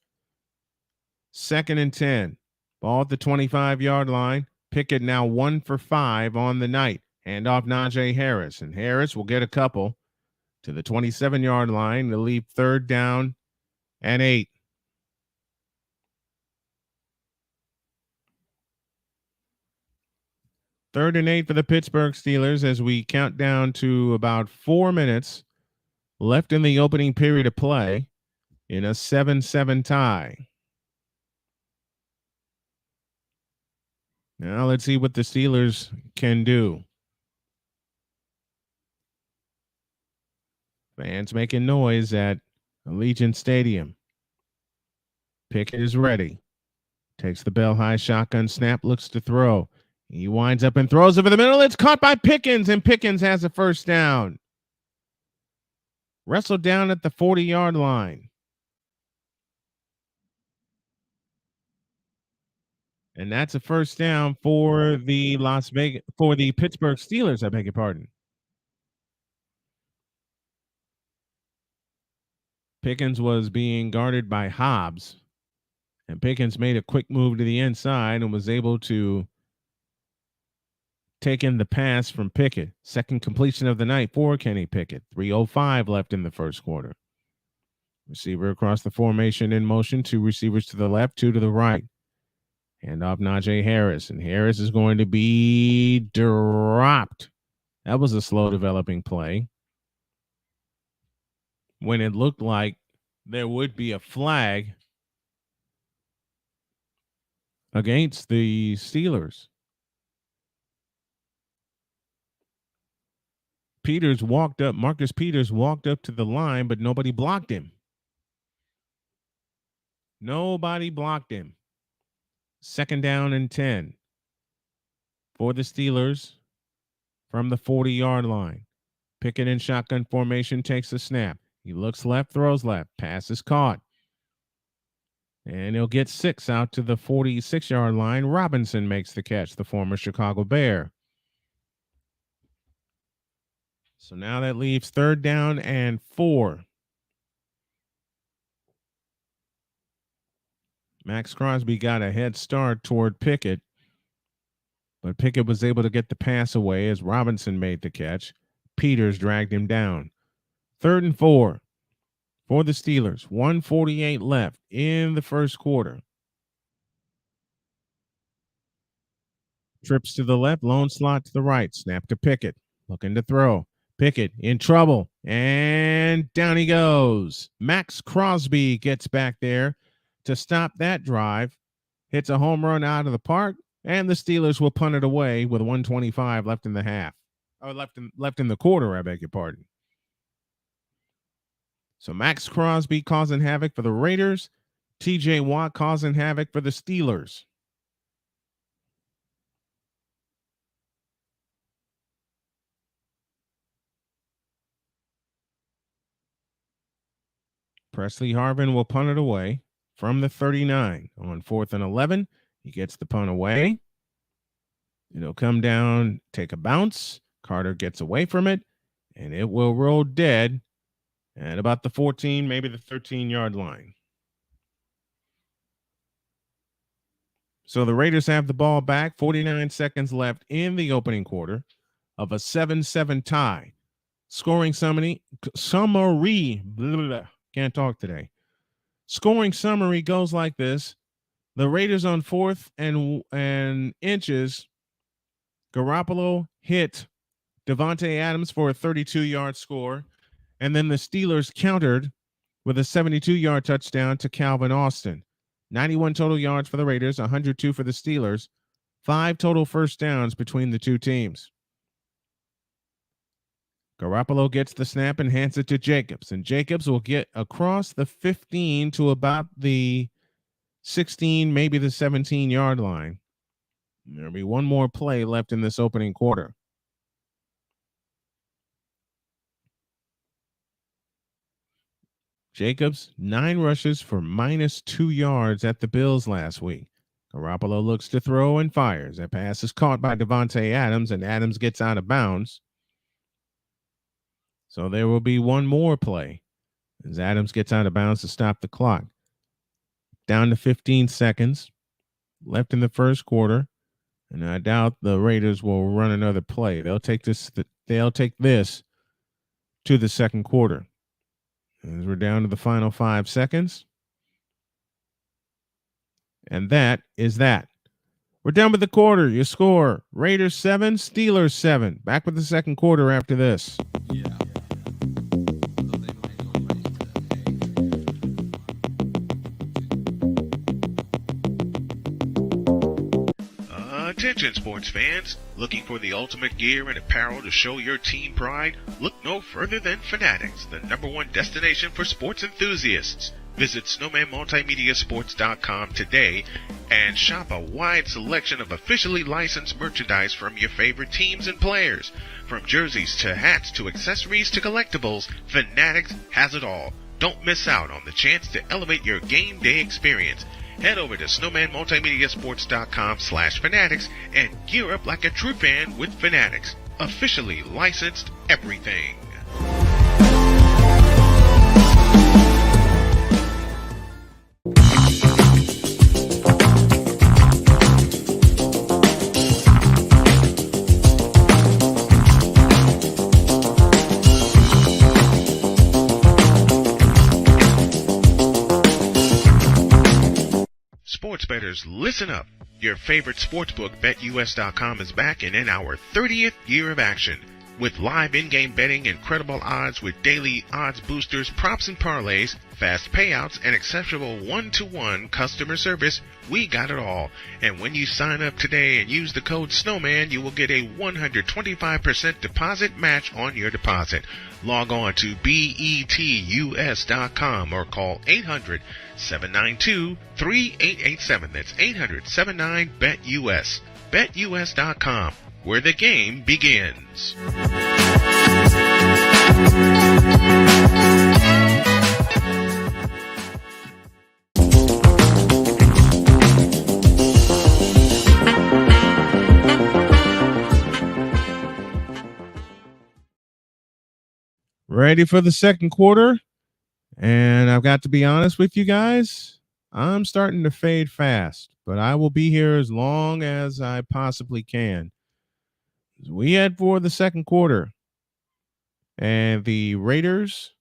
2nd and 10. Ball at the 25-yard line. Pickett now 1 for 5 on the night. Hand off Najee Harris. And Harris will get a couple to the 27-yard line to leave 3rd down and 8. Third and 8 for the Pittsburgh Steelers as we count down to about 4 minutes left in the opening period of play in a 7-7 tie. Now let's see what the Steelers can do. Fans making noise at Allegiant Stadium. Pickett is ready. Takes the bell high shotgun snap, looks to throw. He winds up and throws over the middle. It's caught by Pickens, and Pickens has a first down. Wrestled down at the 40-yard line. And that's a first down for the Pittsburgh Steelers, I beg your pardon. Pickens was being guarded by Hobbs, and Pickens made a quick move to the inside and was able to take in the pass from Pickett. Second completion of the night for Kenny Pickett. 3:05 left in the first quarter. Receiver across the formation in motion. Two receivers to the left, two to the right. Hand off Najee Harris, and Harris is going to be dropped. That was a slow developing play when it looked like there would be a flag against the Steelers. Marcus Peters walked up to the line, but nobody blocked him. Nobody blocked him. Second down and 10 for the Steelers from the 40-yard line. Pickett in shotgun formation takes the snap. He looks left, throws left. Pass is caught. And he'll get 6 out to the 46-yard line. Robinson makes the catch, the former Chicago Bear. So now that leaves third down and 4. Max Crosby got a head start toward Pickett, but Pickett was able to get the pass away as Robinson made the catch. Peters dragged him down. Third and 4 for the Steelers. 1:48 left in the first quarter. Trips to the left, lone slot to the right. Snap to Pickett. Looking to throw. Pickett in trouble, and down he goes. Max Crosby gets back there to stop that drive. Hits a home run out of the park, and the Steelers will punt it away with 1:25 left in the half. Or left in the quarter, I beg your pardon. So Max Crosby causing havoc for the Raiders. TJ Watt causing havoc for the Steelers. Presley Harvin will punt it away from the 39 on 4th and 11. He gets the punt away. It'll come down, take a bounce. Carter gets away from it, and it will roll dead at about the 14, maybe the 13-yard line. So the Raiders have the ball back. 49 seconds left in the opening quarter of a 7-7 tie. Scoring summary. Can't talk today. Scoring summary goes like this. The Raiders on 4th and inches. Garoppolo hit Devontae Adams for a 32-yard score. And then the Steelers countered with a 72-yard touchdown to Calvin Austin. 91 total yards for the Raiders, 102 for the Steelers. 5 total first downs between the two teams. Garoppolo gets the snap and hands it to Jacobs. And Jacobs will get across the 15 to about the 16, maybe the 17-yard line. There'll be one more play left in this opening quarter. Jacobs, 9 rushes for -2 yards at the Bills last week. Garoppolo looks to throw and fires. That pass is caught by Devontae Adams, and Adams gets out of bounds. So there will be one more play as Adams gets out of bounds to stop the clock. Down to 15 seconds left in the first quarter, and I doubt the Raiders will run another play. They'll take this to the second quarter. As we're down to the final 5 seconds. And that is that. We're done with the quarter. Your score, Raiders 7, Steelers 7. Back with the second quarter after this. Yeah. Attention sports fans, looking for the ultimate gear and apparel to show your team pride? Look no further than Fanatics, the #1 destination for sports enthusiasts. Visit snowmanmultimediasports.com today and shop a wide selection of officially licensed merchandise from your favorite teams and players. From jerseys to hats to accessories to collectibles, Fanatics has it all. Don't miss out on the chance to elevate your game day experience. Head over to snowmanmultimediasports.com/fanatics and gear up like a true fan with Fanatics, officially licensed everything. Sports bettors, listen up. Your favorite sportsbook, BetUS.com, is back and in our 30th year of action. With live in-game betting, incredible odds with daily odds boosters, props and parlays, fast payouts, and exceptional one-to-one customer service, we got it all. And when you sign up today and use the code Snowman, you will get a 125% deposit match on your deposit. Log on to betus.com or call 800-792-3887. That's 800-79-BET-US. BetUS.com, where the game begins. Ready for the second quarter. And I've got to be honest with you guys. I'm starting to fade fast, but I will be here as long as I possibly can. We head for the second quarter, and the Raiders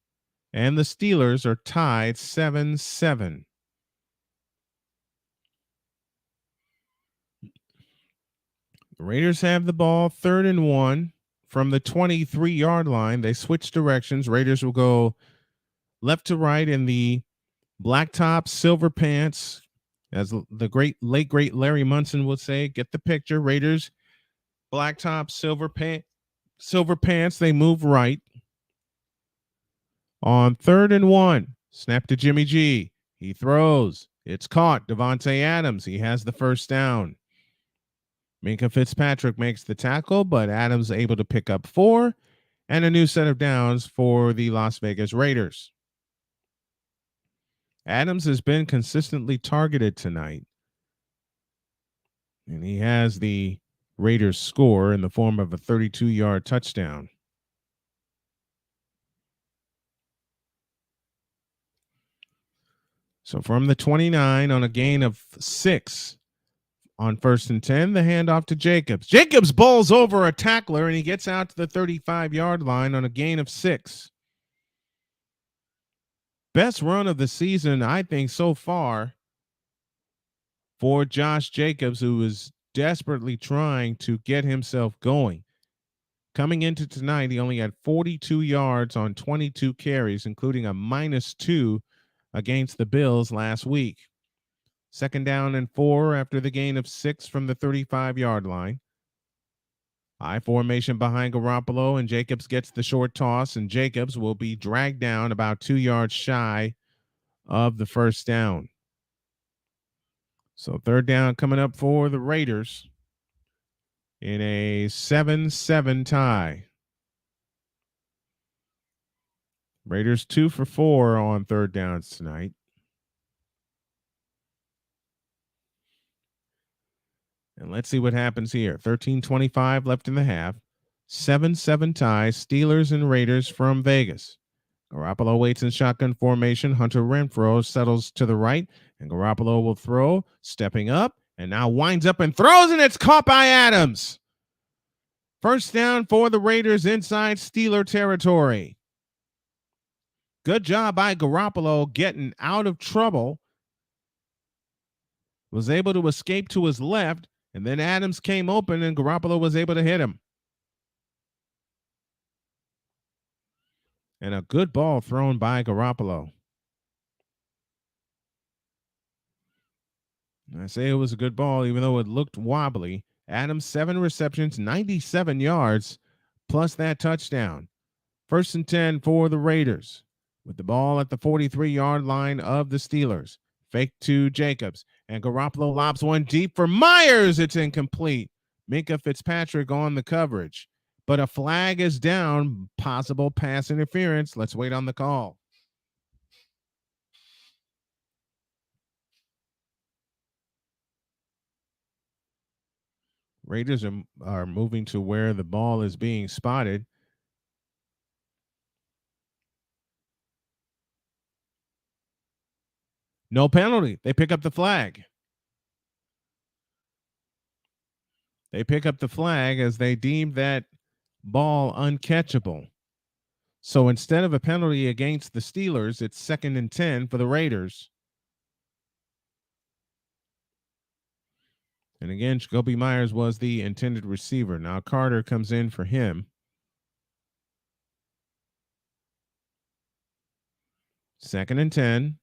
and the Steelers are tied 7-7. The Raiders have the ball 3rd and 1 from the 23-yard line. They switch directions. Raiders will go left to right in the black top, silver late great Larry Munson would say. Get the picture. Raiders, black top, silver pants. They move right. On 3rd and 1, snap to Jimmy G. He throws. It's caught. Devontae Adams. He has the first down. Minkah Fitzpatrick makes the tackle, but Adams able to pick up 4 and a new set of downs for the Las Vegas Raiders. Adams has been consistently targeted tonight, and he has the Raiders score in the form of a 32-yard touchdown. So from the 29 on a gain of 6 on 1st and 10, the handoff to Jacobs. Jacobs bowls over a tackler, and he gets out to the 35-yard line on a gain of 6. Best run of the season, I think, so far for Josh Jacobs, who is desperately trying to get himself going. Coming into tonight, he only had 42 yards on 22 carries, including a -2 against the Bills last week. 2nd down and 4 after the gain of 6 from the 35-yard line. I formation behind Garoppolo, and Jacobs gets the short toss, and Jacobs will be dragged down about 2 yards shy of the first down. So 3rd down coming up for the Raiders in a 7-7 tie. Raiders 2 for 4 on 3rd downs tonight. And let's see what happens here. 13:25 left in the half. 7-7 tie. Steelers and Raiders from Vegas. Garoppolo waits in shotgun formation. Hunter Renfrow settles to the right, and Garoppolo will throw, stepping up, and now winds up and throws, and it's caught by Adams. First down for the Raiders inside Steeler territory. Good job by Garoppolo getting out of trouble. Was able to escape to his left, and then Adams came open, and Garoppolo was able to hit him. And a good ball thrown by Garoppolo. I say it was a good ball, even though it looked wobbly. Adams, 7 receptions, 97 yards, plus that touchdown. 1st and 10 for the Raiders, with the ball at the 43-yard line of the Steelers. Fake to Jacobs, and Garoppolo lobs one deep for Myers. It's incomplete. Minkah Fitzpatrick on the coverage, but a flag is down. Possible pass interference. Let's wait on the call. Raiders are moving to where the ball is being spotted. No penalty. They pick up the flag. They pick up the flag as they deem that ball uncatchable. So instead of a penalty against the Steelers, it's 2nd and 10 for the Raiders. And again, Jacoby Myers was the intended receiver. Now Carter comes in for him. 2nd and 10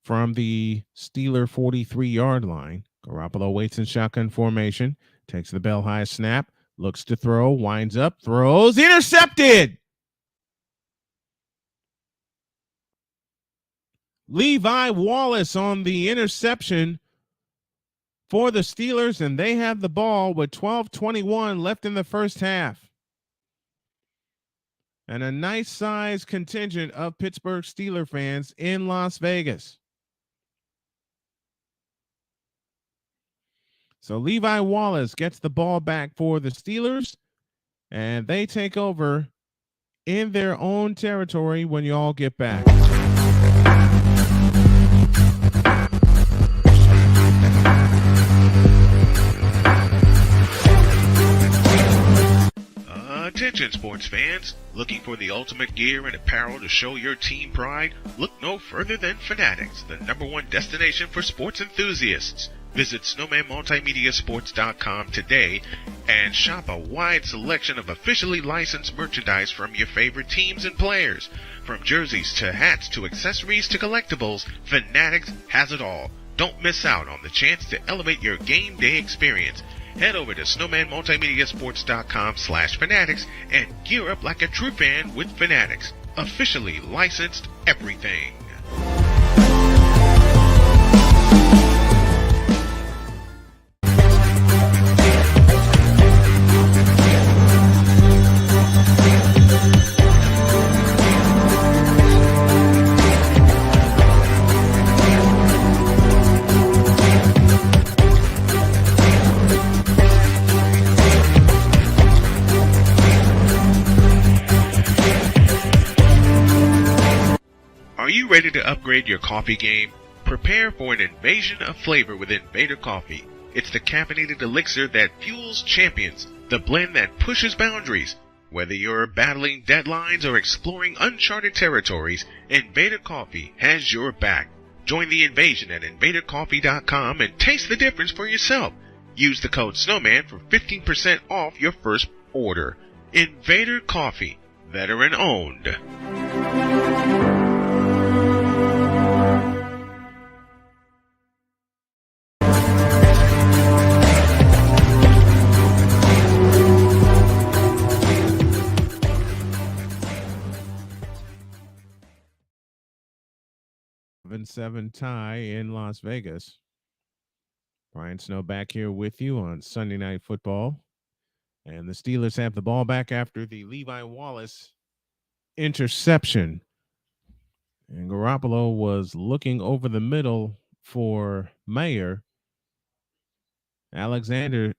from the Steeler 43-yard line. Garoppolo waits in shotgun formation, takes the bell high snap, looks to throw, winds up, throws, intercepted. Levi Wallace on the interception for the Steelers, and they have the ball with 12:21 left in the first half. And a nice size contingent of Pittsburgh Steelers fans in Las Vegas. So Levi Wallace gets the ball back for the Steelers, and they take over in their own territory when you all get back. Attention sports fans, looking for the ultimate gear and apparel to show your team pride? Look no further than Fanatics, the #1 destination for sports enthusiasts. Visit snowmanmultimediasports.com today and shop a wide selection of officially licensed merchandise from your favorite teams and players. From jerseys to hats to accessories to collectibles, Fanatics has it all. Don't miss out on the chance to elevate your game day experience. Head over to snowmanmultimediasports.com/fanatics and gear up like a true fan with Fanatics. Officially licensed everything. Are you ready to upgrade your coffee game? Prepare for an invasion of flavor with Invader Coffee. It's the caffeinated elixir that fuels champions, the blend that pushes boundaries. Whether you're battling deadlines or exploring uncharted territories, Invader Coffee has your back. Join the invasion at invadercoffee.com and taste the difference for yourself. Use the code Snowman for 15% off your first order. Invader Coffee, veteran owned. Seven tie in Las Vegas. Brian Snow back here with you on Sunday Night Football. And the Steelers have the ball back after the Levi Wallace interception. And Garoppolo was looking over the middle for Mayer. Alexander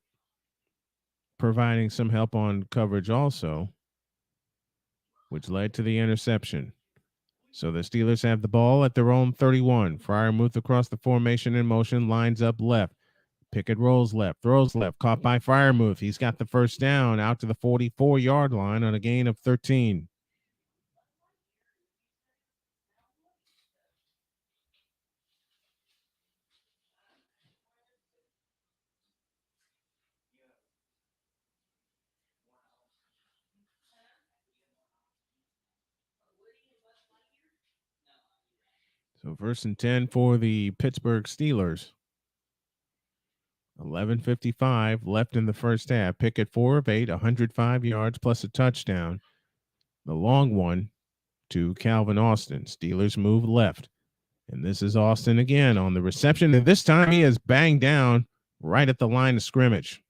providing some help on coverage also, which led to the interception. So the Steelers have the ball at their own 31. Freiermuth across the formation in motion, lines up left. Pickett rolls left, throws left, caught by Freiermuth. He's got the first down out to the 44-yard line on a gain of 13. So 1st and 10 for the Pittsburgh Steelers. 11:55 left in the first half. Pickett 4 of 8, 105 yards plus a touchdown. The long one to Calvin Austin. Steelers move left. And this is Austin again on the reception. And this time he is banged down right at the line of scrimmage.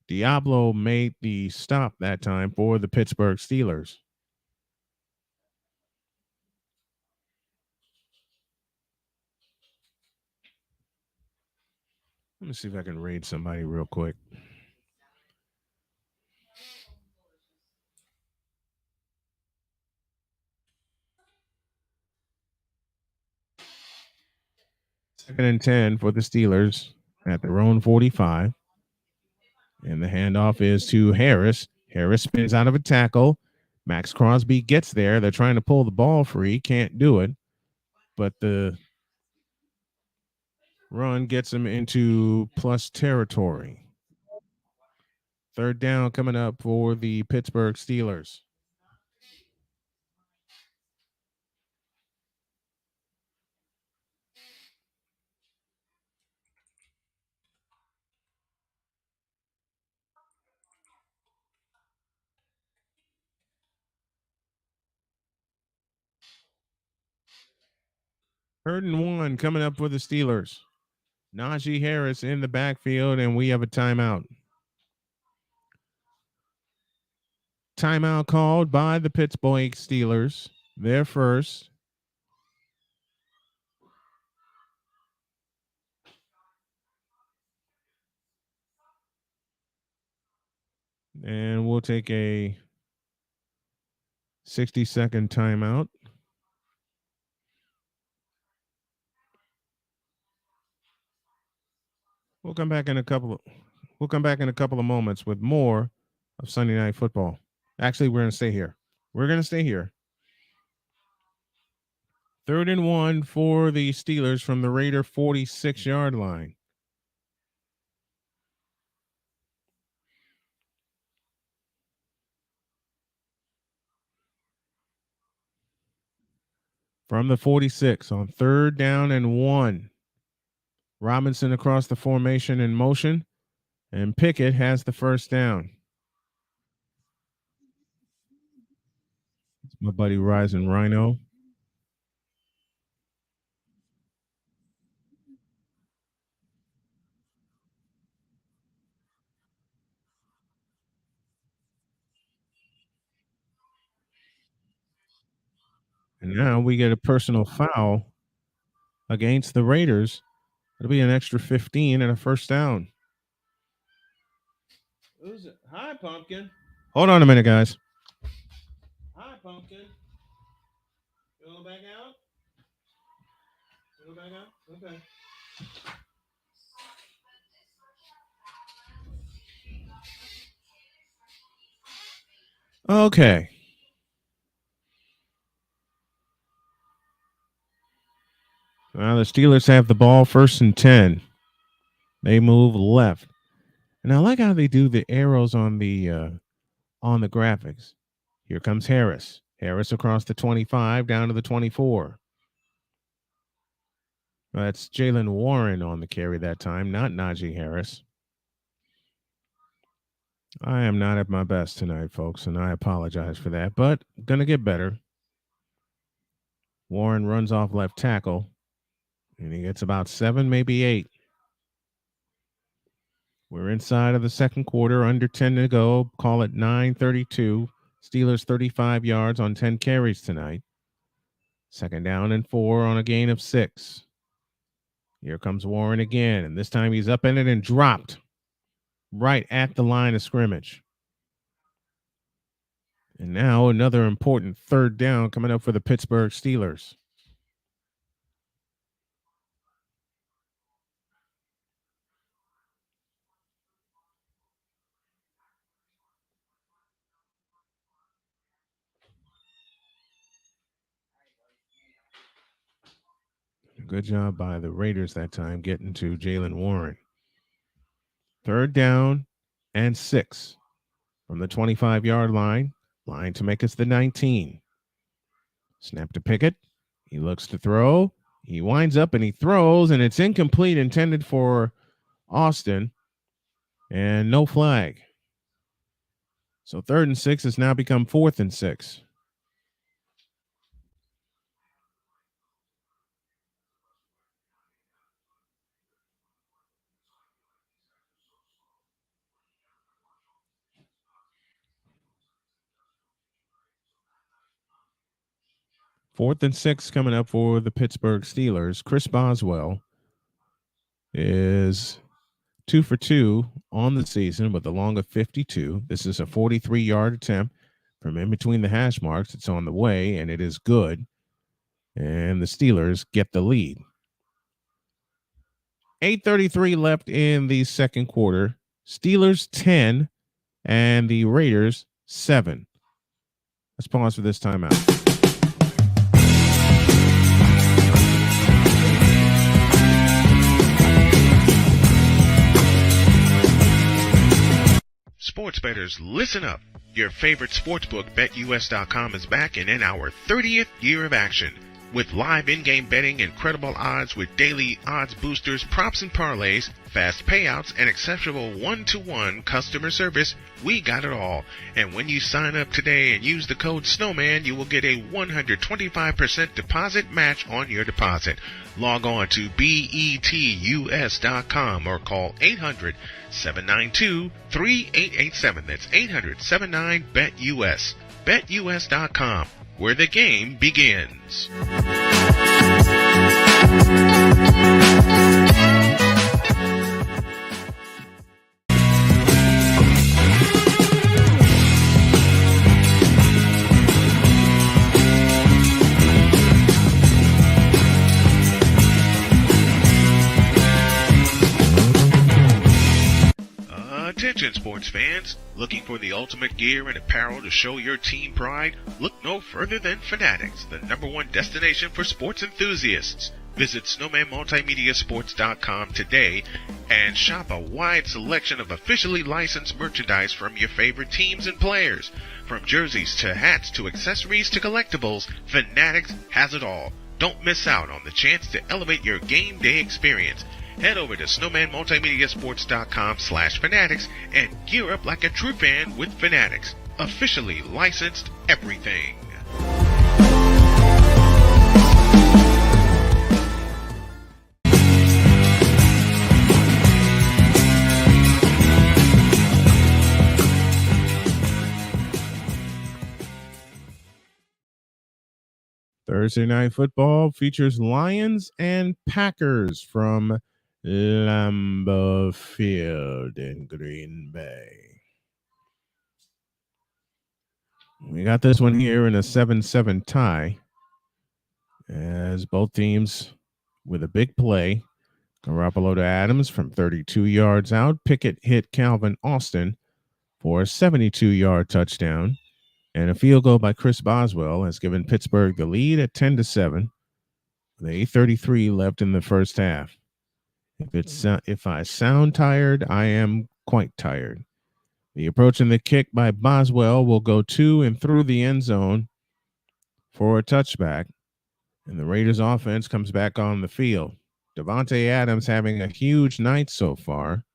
Diablo made the stop that time for the Pittsburgh Steelers. Let me see if I can raid somebody real quick. Second and 10 for the Steelers at their own 45. And the handoff is to Harris. Harris spins out of a tackle. Max Crosby gets there. They're trying to pull the ball free. Can't do it. But the run gets him into plus territory. Third down coming up for the Pittsburgh Steelers. Third and 1 coming up for the Steelers. Najee Harris in the backfield, and we have a timeout. Timeout called by the Pittsburgh Steelers. They're first. And we'll take a 60-second timeout. We'll come back in a couple of moments with more of Sunday Night Football. Actually, we're going to stay here. Third and 1 for the Steelers from the Raider 46-yard line. From the 46 on third down and 1. Robinson across the formation in motion, and Pickett has the first down. It's my buddy Rising Rhino. And now we get a personal foul against the Raiders. It'll be an extra 15 and a first down. Who's it? Hi, Pumpkin. Hold on a minute, guys. Hi, Pumpkin. You want to go back out? You want to go back out? Okay. Okay. Now the Steelers have the ball first and 10. They move left. And I like how they do the arrows on the graphics. Here comes Harris. Harris across the 25 down to the 24. That's Jalen Warren on the carry that time, not Najee Harris. I am not at my best tonight, folks, and I apologize for that, but going to get better. Warren runs off left tackle, and he gets about 7, maybe 8. We're inside of the second quarter, under 10 to go. Call it 9:32. Steelers 35 yards on 10 carries tonight. Second down and 4 on a gain of 6. Here comes Warren again, and this time he's up in it and dropped right at the line of scrimmage. And now another important third down coming up for the Pittsburgh Steelers. Good job by the Raiders that time getting to Jalen Warren. Third down and 6 from the 25-yard line. Line to make us the 19. Snap to Pickett. He looks to throw. He winds up and he throws, and it's incomplete, intended for Austin, and no flag. So 3rd and 6 has now become 4th and 6. Fourth and 6 coming up for the Pittsburgh Steelers. Chris Boswell is 2 for 2 on the season with a long of 52. This is a 43-yard attempt from in between the hash marks. It's on the way, and it is good. And the Steelers get the lead. 8:33 left in the second quarter. Steelers 10 and the Raiders 7. Let's pause for this timeout. Sports bettors, listen up. Your favorite sportsbook, BetUS.com, is back and in our 30th year of action. With live in-game betting, incredible odds with daily odds boosters, props and parlays, fast payouts, and exceptional one-to-one customer service, we got it all. And when you sign up today and use the code Snowman, you will get a 125% deposit match on your deposit. Log on to betus.com or call 800-792-3887. That's 800-79-BET-US. BetUS.com, where the game begins. Attention sports fans, looking for the ultimate gear and apparel to show your team pride? Look no further than Fanatics, the #1 destination for sports enthusiasts. Visit snowmanmultimediasports.com today and shop a wide selection of officially licensed merchandise from your favorite teams and players. From jerseys to hats to accessories to collectibles, Fanatics has it all. Don't miss out on the chance to elevate your game day experience. Head over to snowmanmultimediasports.com/fanatics and gear up like a true fan with Fanatics. Officially licensed everything. Thursday Night Football features Lions and Packers from Lambeau Field in Green Bay. We got this one here in a 7-7 tie as both teams with a big play. Garoppolo to Adams from 32 yards out. Pickett hit Calvin Austin for a 72-yard touchdown. And a field goal by Chris Boswell has given Pittsburgh the lead at 10-7 with 8:33 left in the first half. If I sound tired, I am quite tired. The approach and the kick by Boswell will go to and through the end zone for a touchback, and the Raiders offense comes back on the field. Davante Adams having a huge night so far.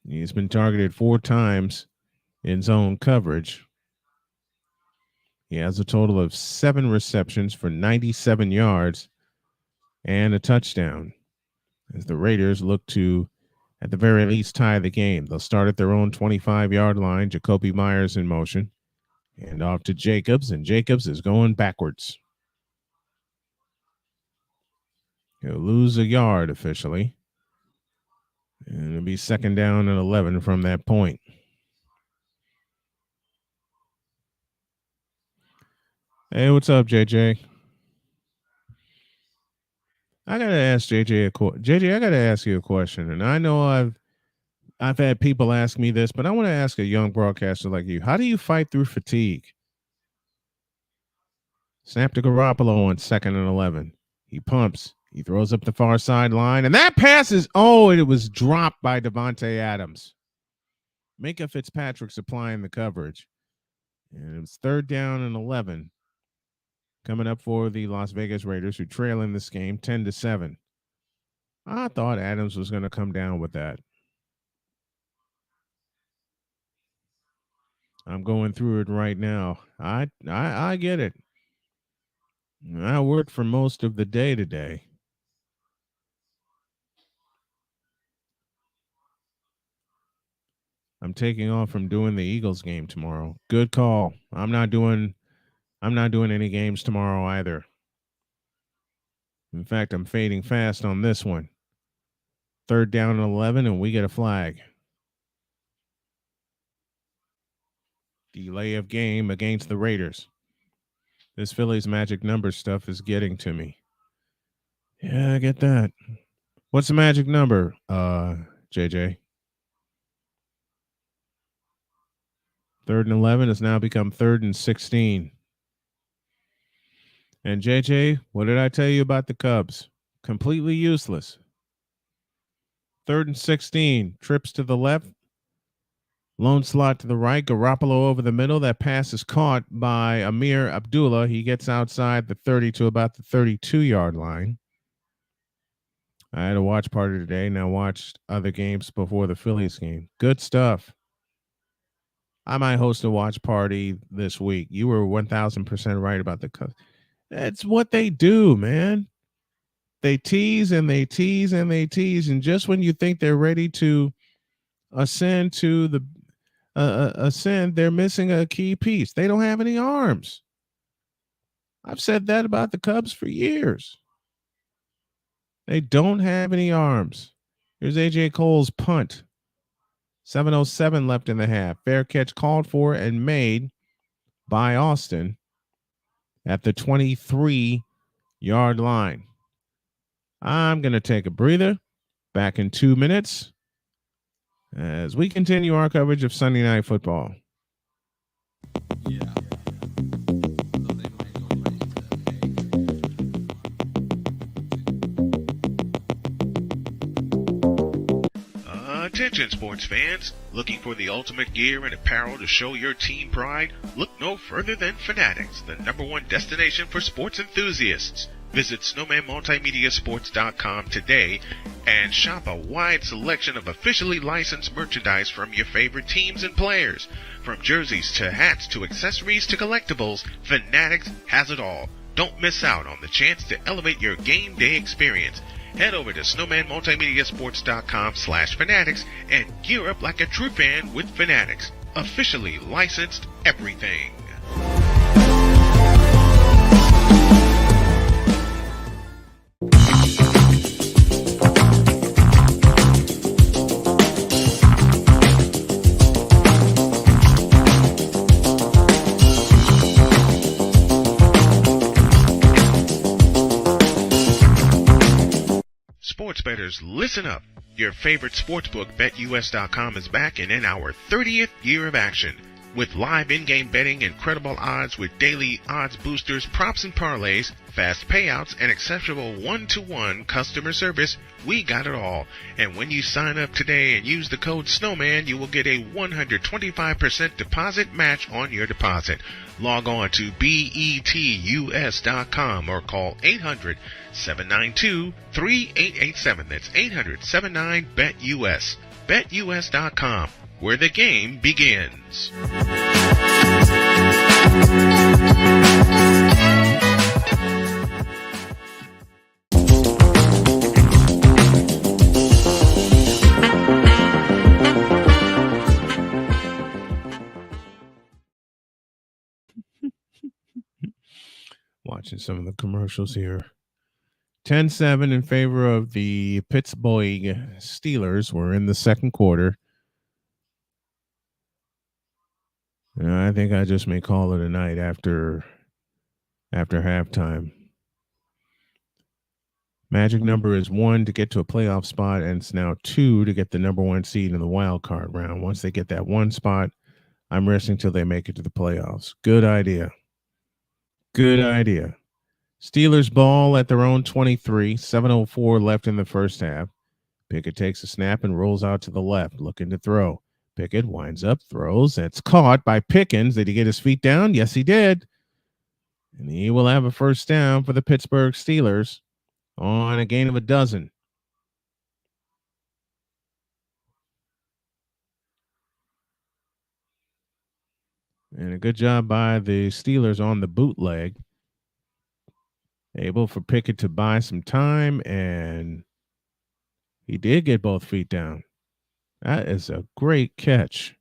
He's been targeted 4 times in zone coverage. He has a total of 7 receptions for 97 yards and a touchdown as the Raiders look to, at the very least, tie the game. They'll start at their own 25-yard line. Jacoby Myers in motion. And off to Jacobs, and Jacobs is going backwards. He'll lose a yard officially. And it'll be 2nd down and 11 from that point. Hey, what's up, JJ? I gotta ask JJ JJ, I gotta ask you a question, and I know I've had people ask me this, but I want to ask a young broadcaster like you: how do you fight through fatigue? Snap to Garoppolo on 2nd and 11. He pumps. He throws up the far sideline, and that pass is it was dropped by Davante Adams. Minka Fitzpatrick's applying the coverage, and it was 3rd down and 11. Coming up for the Las Vegas Raiders, who trail in this game 10-7. I thought Adams was going to come down with that. I'm going through it right now. I get it. I worked for most of the day today. I'm taking off from doing the Eagles game tomorrow. Good call. I'm not doing any games tomorrow either. In fact, I'm fading fast on this one. 3rd down and 11, and we get a flag. Delay of game against the Raiders. This Phillies magic number stuff is getting to me. Yeah, I get that. What's the magic number, JJ? 3rd and 11 has now become 3rd and 16. And JJ, what did I tell you about the Cubs? Completely useless. 3rd and 16. Trips to the left. Lone slot to the right. Garoppolo over the middle. That pass is caught by Amir Abdullah. He gets outside the 30 to about the 32-yard line. I had a watch party today. Now watched other games before the Phillies game. Good stuff. I might host a watch party this week. You were 1,000% right about the Cubs. That's what they do, man. They tease and they tease and they tease. And just when you think they're ready to ascend to the ascend, they're missing a key piece. They don't have any arms. I've said that about the Cubs for years. They don't have any arms. Here's AJ Cole's punt. 7:07 left in the half. Fair catch called for and made by Austin at the 23-yard line. I'm going to take a breather. Back in 2 minutes as we continue our coverage of Sunday Night Football. Yeah. Attention sports fans, looking for the ultimate gear and apparel to show your team pride? Look no further than Fanatics, the #1 destination for sports enthusiasts. Visit snowmanmultimediasports.com today and shop a wide selection of officially licensed merchandise from your favorite teams and players. From jerseys to hats to accessories to collectibles, Fanatics has it all. Don't miss out on the chance to elevate your game day experience. Head over to snowmanmultimediasports.com/fanatics and gear up like a true fan with Fanatics. Officially licensed everything. Sports bettors, listen up. Your favorite sportsbook, BetUS.com, is back and in our 30th year of action. With live in-game betting, incredible odds with daily odds boosters, props and parlays, fast payouts, and exceptional one-to-one customer service, we got it all. And when you sign up today and use the code Snowman, you will get a 125% deposit match on your deposit. Log on to betus.com or call 800-792-3887. That's 800-79-BET-US. BetUS.com, where the game begins. Watching some of the commercials here. 10-7 in favor of the Pittsburgh Steelers. We're in the second quarter. And I think I just may call it a night after halftime. Magic number is 1 to get to a playoff spot, and it's now 2 to get the #1 seed in the wild card round. Once they get that 1 spot, I'm resting till they make it to the playoffs. Good idea. Good idea. Steelers ball at their own 23, 7:04 left in the first half. Pickett takes a snap and rolls out to the left, looking to throw. Pickett winds up, throws. It's caught by Pickens. Did he get his feet down? Yes, he did. And he will have a first down for the Pittsburgh Steelers on a gain of 12. And a good job by the Steelers on the bootleg. Able for Pickett to buy some time, and he did get both feet down. That is a great catch.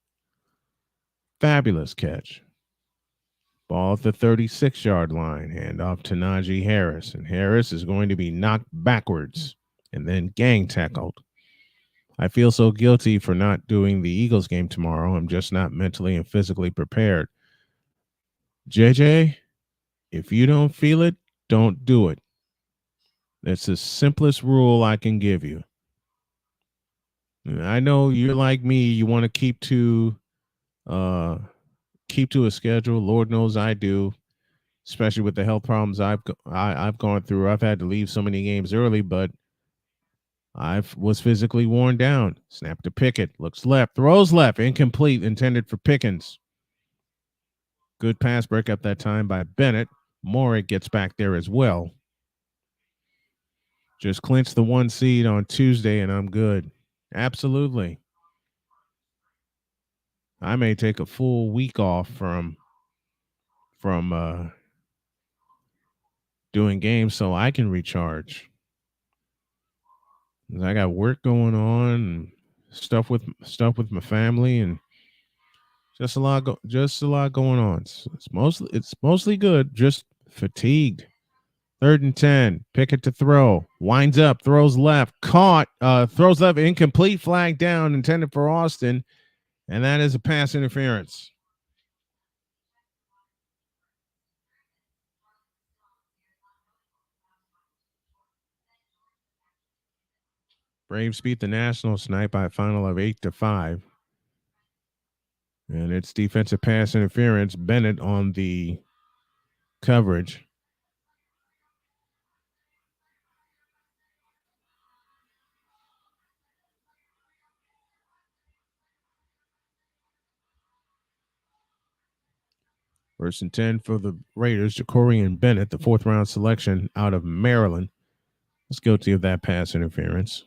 Fabulous catch. Ball at the 36-yard line. Hand off to Najee Harris. And Harris is going to be knocked backwards and then gang tackled. I feel so guilty for not doing the Eagles game tomorrow. I'm just not mentally and physically prepared. JJ, if you don't feel it, don't do it. That's the simplest rule I can give you. I know you're like me. You want to keep to a schedule. Lord knows I do, especially with the health problems I've gone through. I've had to leave so many games early, but I was physically worn down. Snap to Pickett. Looks left. Throws left. Incomplete. Intended for Pickens. Good pass breakup that time by Bennett. Morey gets back there as well. Just clinch the 1 seed on Tuesday and I'm good. Absolutely. I may take a full week off from doing games so I can recharge. I got work going on and stuff with my family and just a lot going on. It's mostly good, just fatigued. 3rd and 10. Pickett to throw. Winds up. Throws left. Caught. Throws left. Incomplete. Flag down. Intended for Austin. And that is a pass interference. Braves beat the Nationals tonight by a final of 8-5. And it's defensive pass interference. Bennett on the coverage. First and 10 for the Raiders. Jacorian Bennett, the 4th-round selection out of Maryland, was guilty of that pass interference.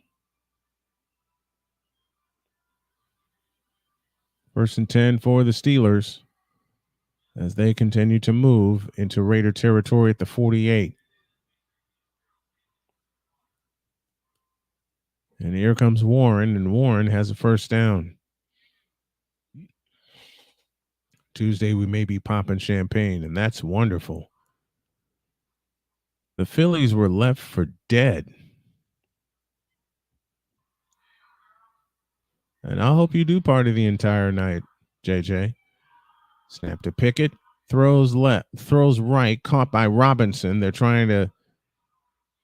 First and 10 for the Steelers as they continue to move into Raider territory at the 48. And here comes Warren, and Warren has a first down. Tuesday, we may be popping champagne, and that's wonderful. The Phillies were left for dead. And I hope you do party the entire night, JJ. Snap to Pickett. Throws left, throws right, caught by Robinson. They're trying to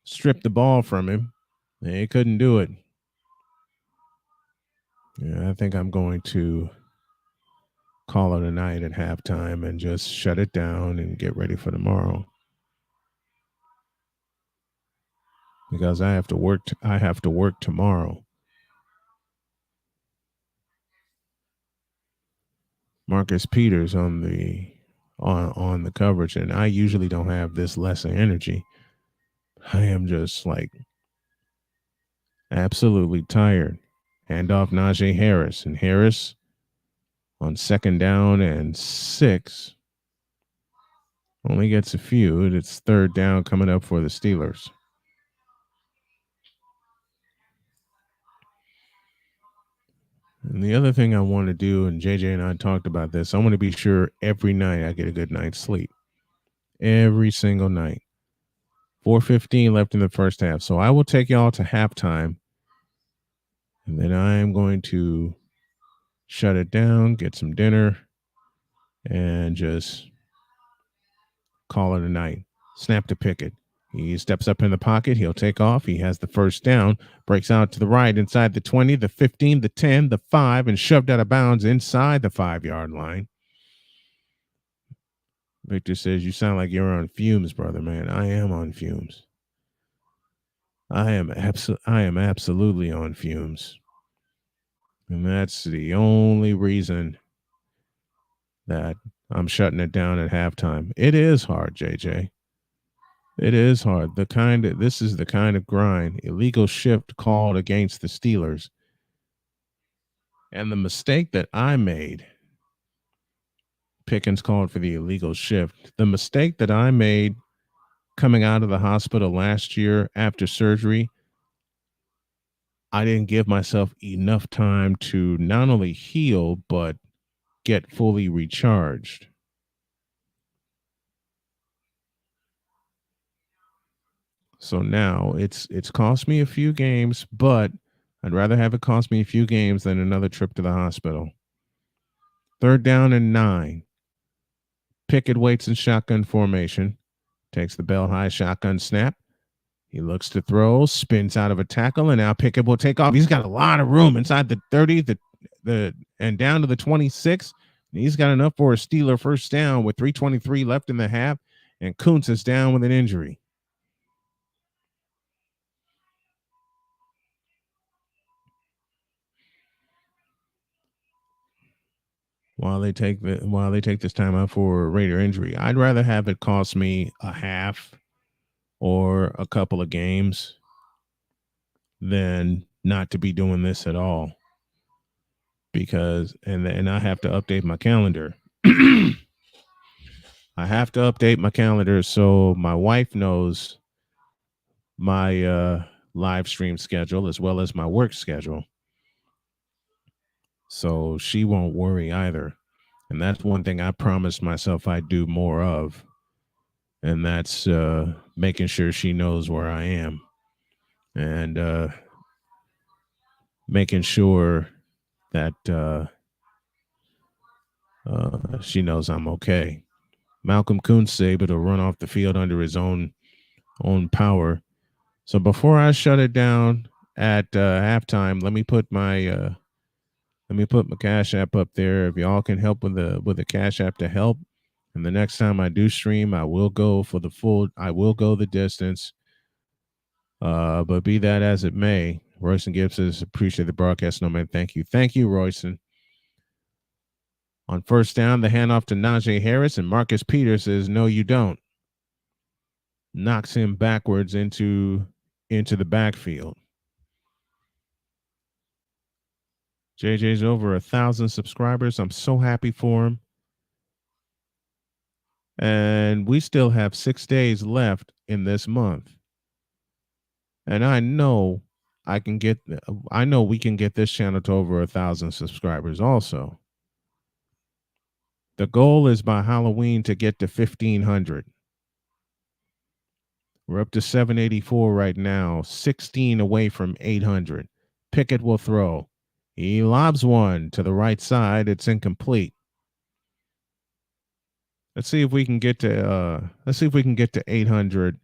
strip the ball from him. They couldn't do it. Yeah, I think I'm going to call it a night at halftime and just shut it down and get ready for tomorrow. Because I have to work. I have to work tomorrow. Marcus Peters on the coverage, and I usually don't have this less energy. I am just like absolutely tired. Hand off Najee Harris, and Harris on 2nd down and 6 only gets a few. It's 3rd down coming up for the Steelers. And the other thing I want to do, and JJ and I talked about this, I want to be sure every night I get a good night's sleep. Every single night. 4:15 left in the first half. So I will take y'all to halftime. And then I am going to shut it down, get some dinner, and just call it a night. Snap to Pickett. He steps up in the pocket. He'll take off. He has the first down. Breaks out to the right inside the 20, the 15, the 10, the 5, and shoved out of bounds inside the 5-yard line. Victor says, you sound like you're on fumes, brother, man. I am on fumes. I am absolutely on fumes. And that's the only reason that I'm shutting it down at halftime. It is hard, JJ. It is hard. This is the kind of grind. Illegal shift called against the Steelers. And the mistake that I made, Pickens called for the illegal shift. The mistake that I made coming out of the hospital last year after surgery, I didn't give myself enough time to not only heal, but get fully recharged. So now it's cost me a few games, but I'd rather have it cost me a few games than another trip to the hospital. 3rd down and 9. Pickett waits in shotgun formation. Takes the belt high shotgun snap. He looks to throw, spins out of a tackle, and now Pickett will take off. He's got a lot of room inside the 30, and down to the 26. He's got enough for a Steeler first down with 3:23 left in the half, and Kuntz is down with an injury. While they take this time out for a Raider injury, I'd rather have it cost me a half or a couple of games than not to be doing this at all. Because and I have to update my calendar. I have to update my calendar so my wife knows my live stream schedule as well as my work schedule. So she won't worry either. And that's one thing I promised myself I'd do more of. And that's making sure she knows where I am. And making sure that she knows I'm okay. Malcolm Kuntz is able to run off the field under his own power. So before I shut it down at halftime, let me put my Cash App up there. If y'all can help with the Cash App to help, and the next time I do stream, I will go the distance. But be that as it may, Royston Gibbs says, appreciate the broadcast, Snowman. Thank you, Royston. On first down, the handoff to Najee Harris, and Marcus Peters says, no, you don't. Knocks him backwards into the backfield. JJ's over 1,000 subscribers. I'm so happy for him. And we still have 6 days left in this month. And I know we can get this channel to over 1,000 subscribers also. The goal is by Halloween to get to 1,500. We're up to 784 right now, 16 away from 800. Pickett will throw. He lobs one to the right side. It's incomplete. Let's see if we can get to 800.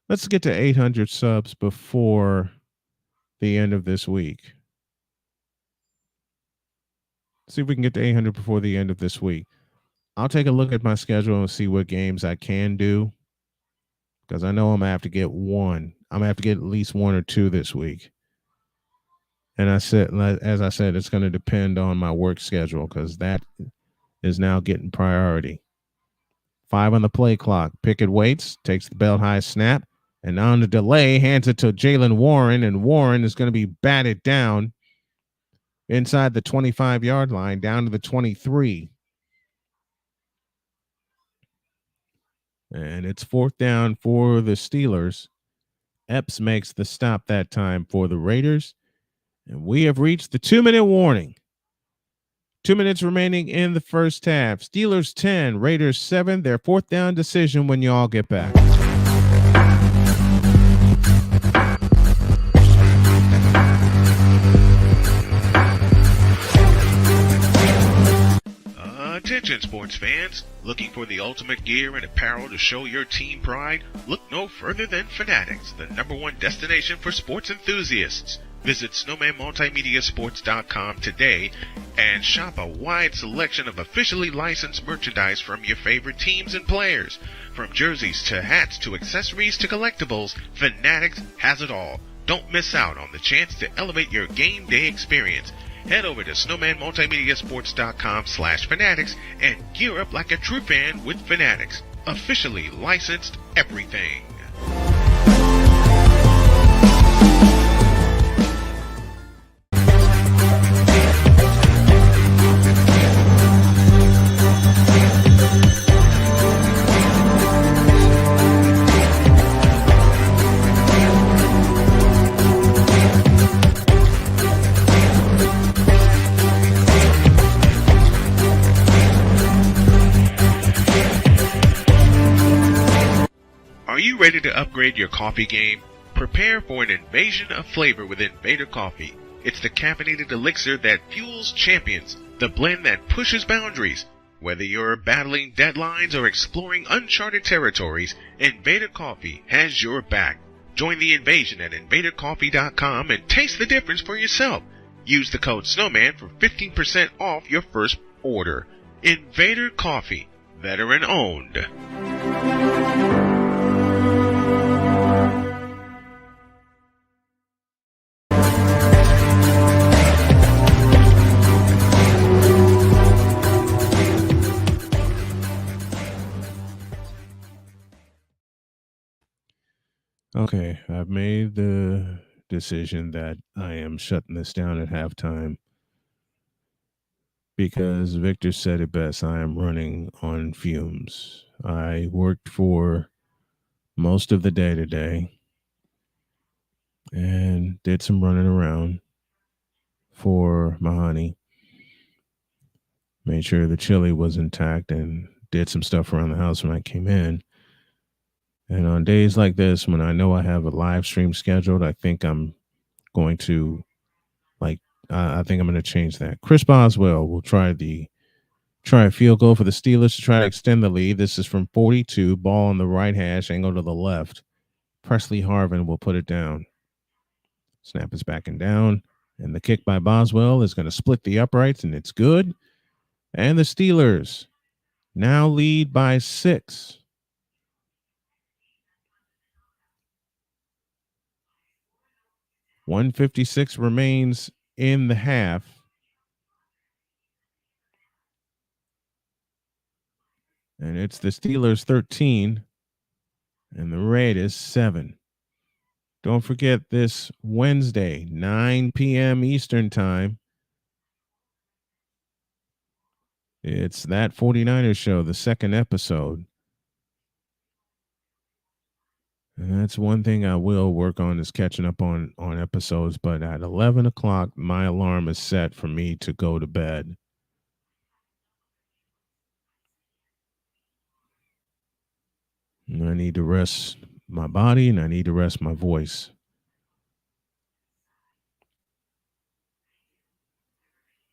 Let's get to 800 subs before the end of this week. See if we can get to 800 before the end of this week. I'll take a look at my schedule and see what games I can do, because I know I'm going to have to get one. I'm going to have to get at least one or two this week. And as I said, it's going to depend on my work schedule, because that is now getting priority. 5 on the play clock. Pickett waits, takes the belt high snap, and on the delay, hands it to Jalen Warren, and Warren is going to be batted down inside the 25-yard line, down to the 23. And it's 4th down for the Steelers. Epps makes the stop that time for the Raiders. And we have reached the 2-minute warning. 2 minutes remaining in the first half. Steelers 10, Raiders 7. Their 4th down decision when you all get back. Attention sports fans, looking for the ultimate gear and apparel to show your team pride? Look no further than Fanatics, the #1 destination for sports enthusiasts. Visit snowmanmultimediasports.com today and shop a wide selection of officially licensed merchandise from your favorite teams and players. From jerseys to hats to accessories to collectibles, Fanatics has it all. Don't miss out on the chance to elevate your game day experience. Head over to snowmanmultimediasports.com/fanatics and gear up like a true fan with Fanatics. Officially licensed everything. Are you ready to upgrade your coffee game? Prepare for an invasion of flavor with Invader Coffee. It's the caffeinated elixir that fuels champions, the blend that pushes boundaries. Whether you're battling deadlines or exploring uncharted territories, Invader Coffee has your back. Join the invasion at invadercoffee.com and taste the difference for yourself. Use the code Snowman for 15% off your first order. Invader Coffee, veteran owned. Okay, I've made the decision that I am shutting this down at halftime because Victor said it best. I am running on fumes. I worked for most of the day today and did some running around for my honey. Made sure the chili was intact and did some stuff around the house when I came in. And on days like this, when I know I have a live stream scheduled, I think I'm going to I think I'm going to change that. Chris Boswell will try a field goal for the Steelers to try to extend the lead. This is from 42, ball on the right hash, angle to the left. Presley Harvin will put it down. Snap is backing down, and the kick by Boswell is going to split the uprights, and it's good. And the Steelers now lead by 6. .156 remains in the half. And it's the Steelers 13 and the Raiders 7. Don't forget this Wednesday, 9 p.m. Eastern time. It's That 49ers Show, the second episode. And that's one thing I will work on is catching up on episodes. But at 11 o'clock, my alarm is set for me to go to bed. And I need to rest my body and I need to rest my voice.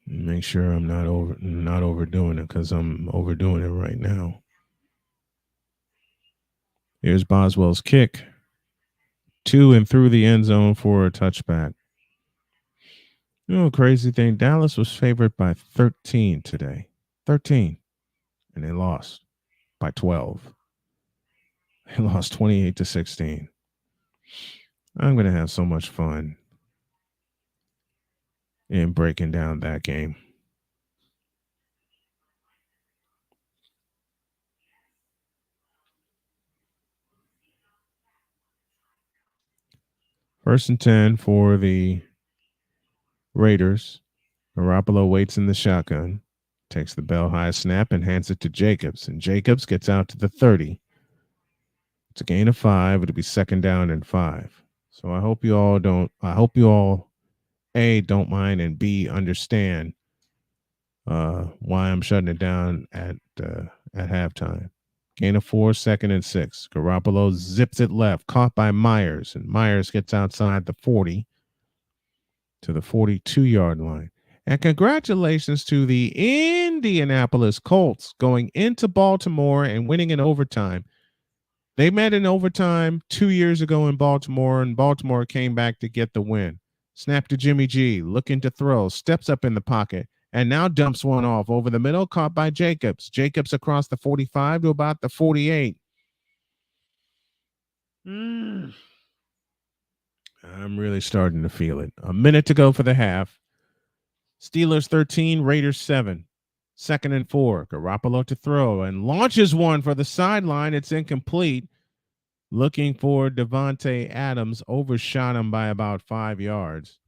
Make sure I'm not overdoing it because I'm overdoing it right now. Here's Boswell's kick. 2 and through the end zone for a touchback. You know, crazy thing, Dallas was favored by 13 today. 13. And they lost by 12. They lost 28-16. I'm going to have so much fun in breaking down that game. First and 10 for the Raiders. Garoppolo waits in the shotgun, takes the bell high snap and hands it to Jacobs. And Jacobs gets out to the 30. It's a gain of 5. It'll be second down and 5. So I hope you all A, don't mind, and B, understand why I'm shutting it down at halftime. Gain of 4, second and 6. Garoppolo zips it left, caught by Myers, and Myers gets outside the 40 to the 42-yard line. And congratulations to the Indianapolis Colts going into Baltimore and winning in overtime. They met in overtime 2 years ago in Baltimore, and Baltimore came back to get the win. Snap to Jimmy G, looking to throw, steps up in the pocket, and now dumps one off over the middle, caught by Jacobs. Jacobs across the 45 to about the 48. I'm really starting to feel it. A minute to go for the half. Steelers 13, Raiders 7. Second and 4. Garoppolo to throw and launches one for the sideline. It's incomplete. Looking for Devontae Adams, overshot him by about 5 yards.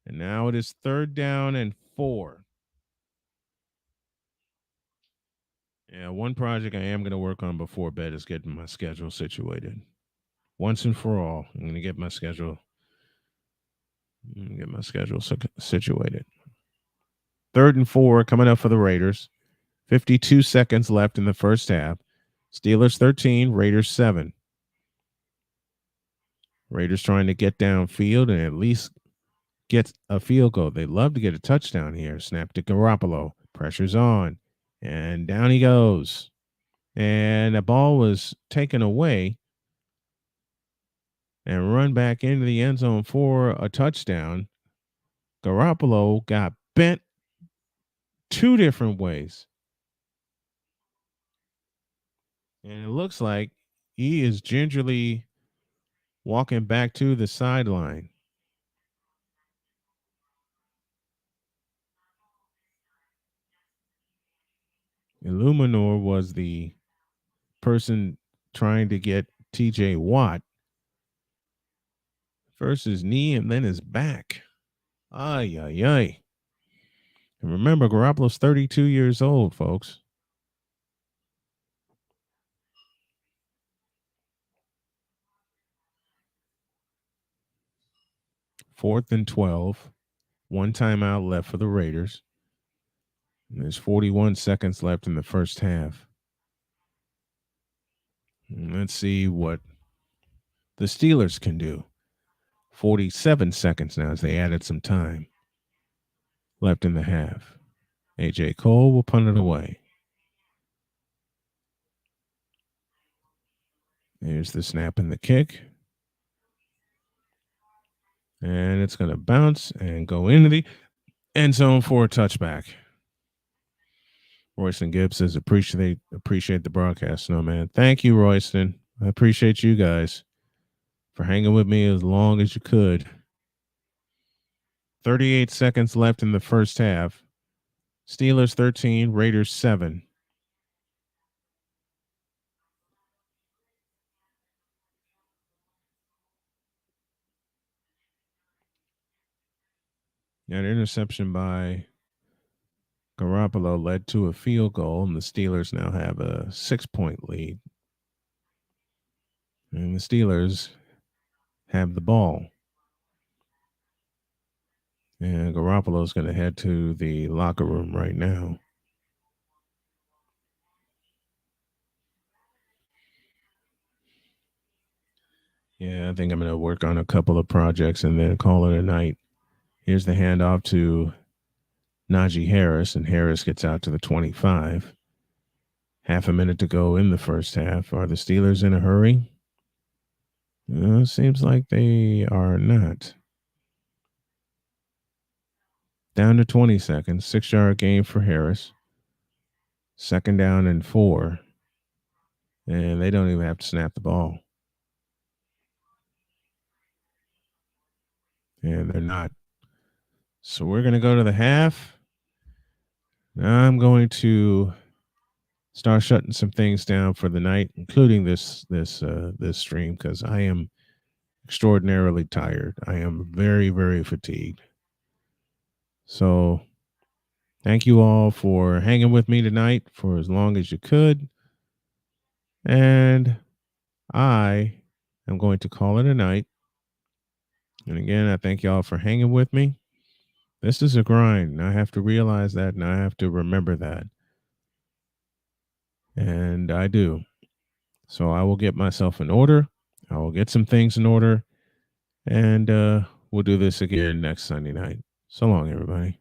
And now it is third down and 4. Yeah, one project I am going to work on before bed is getting my schedule situated. Once and for all, I'm going to get my schedule situated. Third and 4 coming up for the Raiders. 52 seconds left in the first half. Steelers 13, Raiders 7. Raiders trying to get downfield and at least get a field goal. They love to get a touchdown here. Snap to Garoppolo. Pressure's on. And down he goes. And the ball was taken away and run back into the end zone for a touchdown. Garoppolo got bent 2 different ways. And it looks like he is gingerly walking back to the sideline. Illuminor was the person trying to get TJ Watt. First his knee and then his back. Ay, ay, ay. And remember, Garoppolo's 32 years old, folks. Fourth and 12. 1 timeout left for the Raiders. And there's 41 seconds left in the first half. And let's see what the Steelers can do. 47 seconds now as they added some time left in the half. A.J. Cole will punt it away. There's the snap and the kick. And it's going to bounce and go into the end zone for a touchback. Royston Gibbs says, appreciate the broadcast, Snowman. Thank you, Royston. I appreciate you guys for hanging with me as long as you could. 38 seconds left in the first half. Steelers 13, Raiders 7. That interception by Garoppolo led to a field goal, and the Steelers now have a 6-point lead. And the Steelers have the ball. And Garoppolo's going to head to the locker room right now. Yeah, I think I'm going to work on a couple of projects and then call it a night. Here's the handoff to Najee Harris, and Harris gets out to the 25. Half a minute to go in the first half. Are the Steelers in a hurry? Seems like they are not. Down to 20 seconds. 6-yard gain for Harris. 2nd down and 4. And they don't even have to snap the ball. And they're not. So we're going to go to the half. I'm going to start shutting some things down for the night, including this stream, because I am extraordinarily tired. I am very, very fatigued. So thank you all for hanging with me tonight for as long as you could. And I am going to call it a night. And again, I thank y'all for hanging with me. This is a grind, and I have to realize that, and I have to remember that. And I do. So I will get myself in order. I will get some things in order. And we'll do this again next Sunday night. So long, everybody.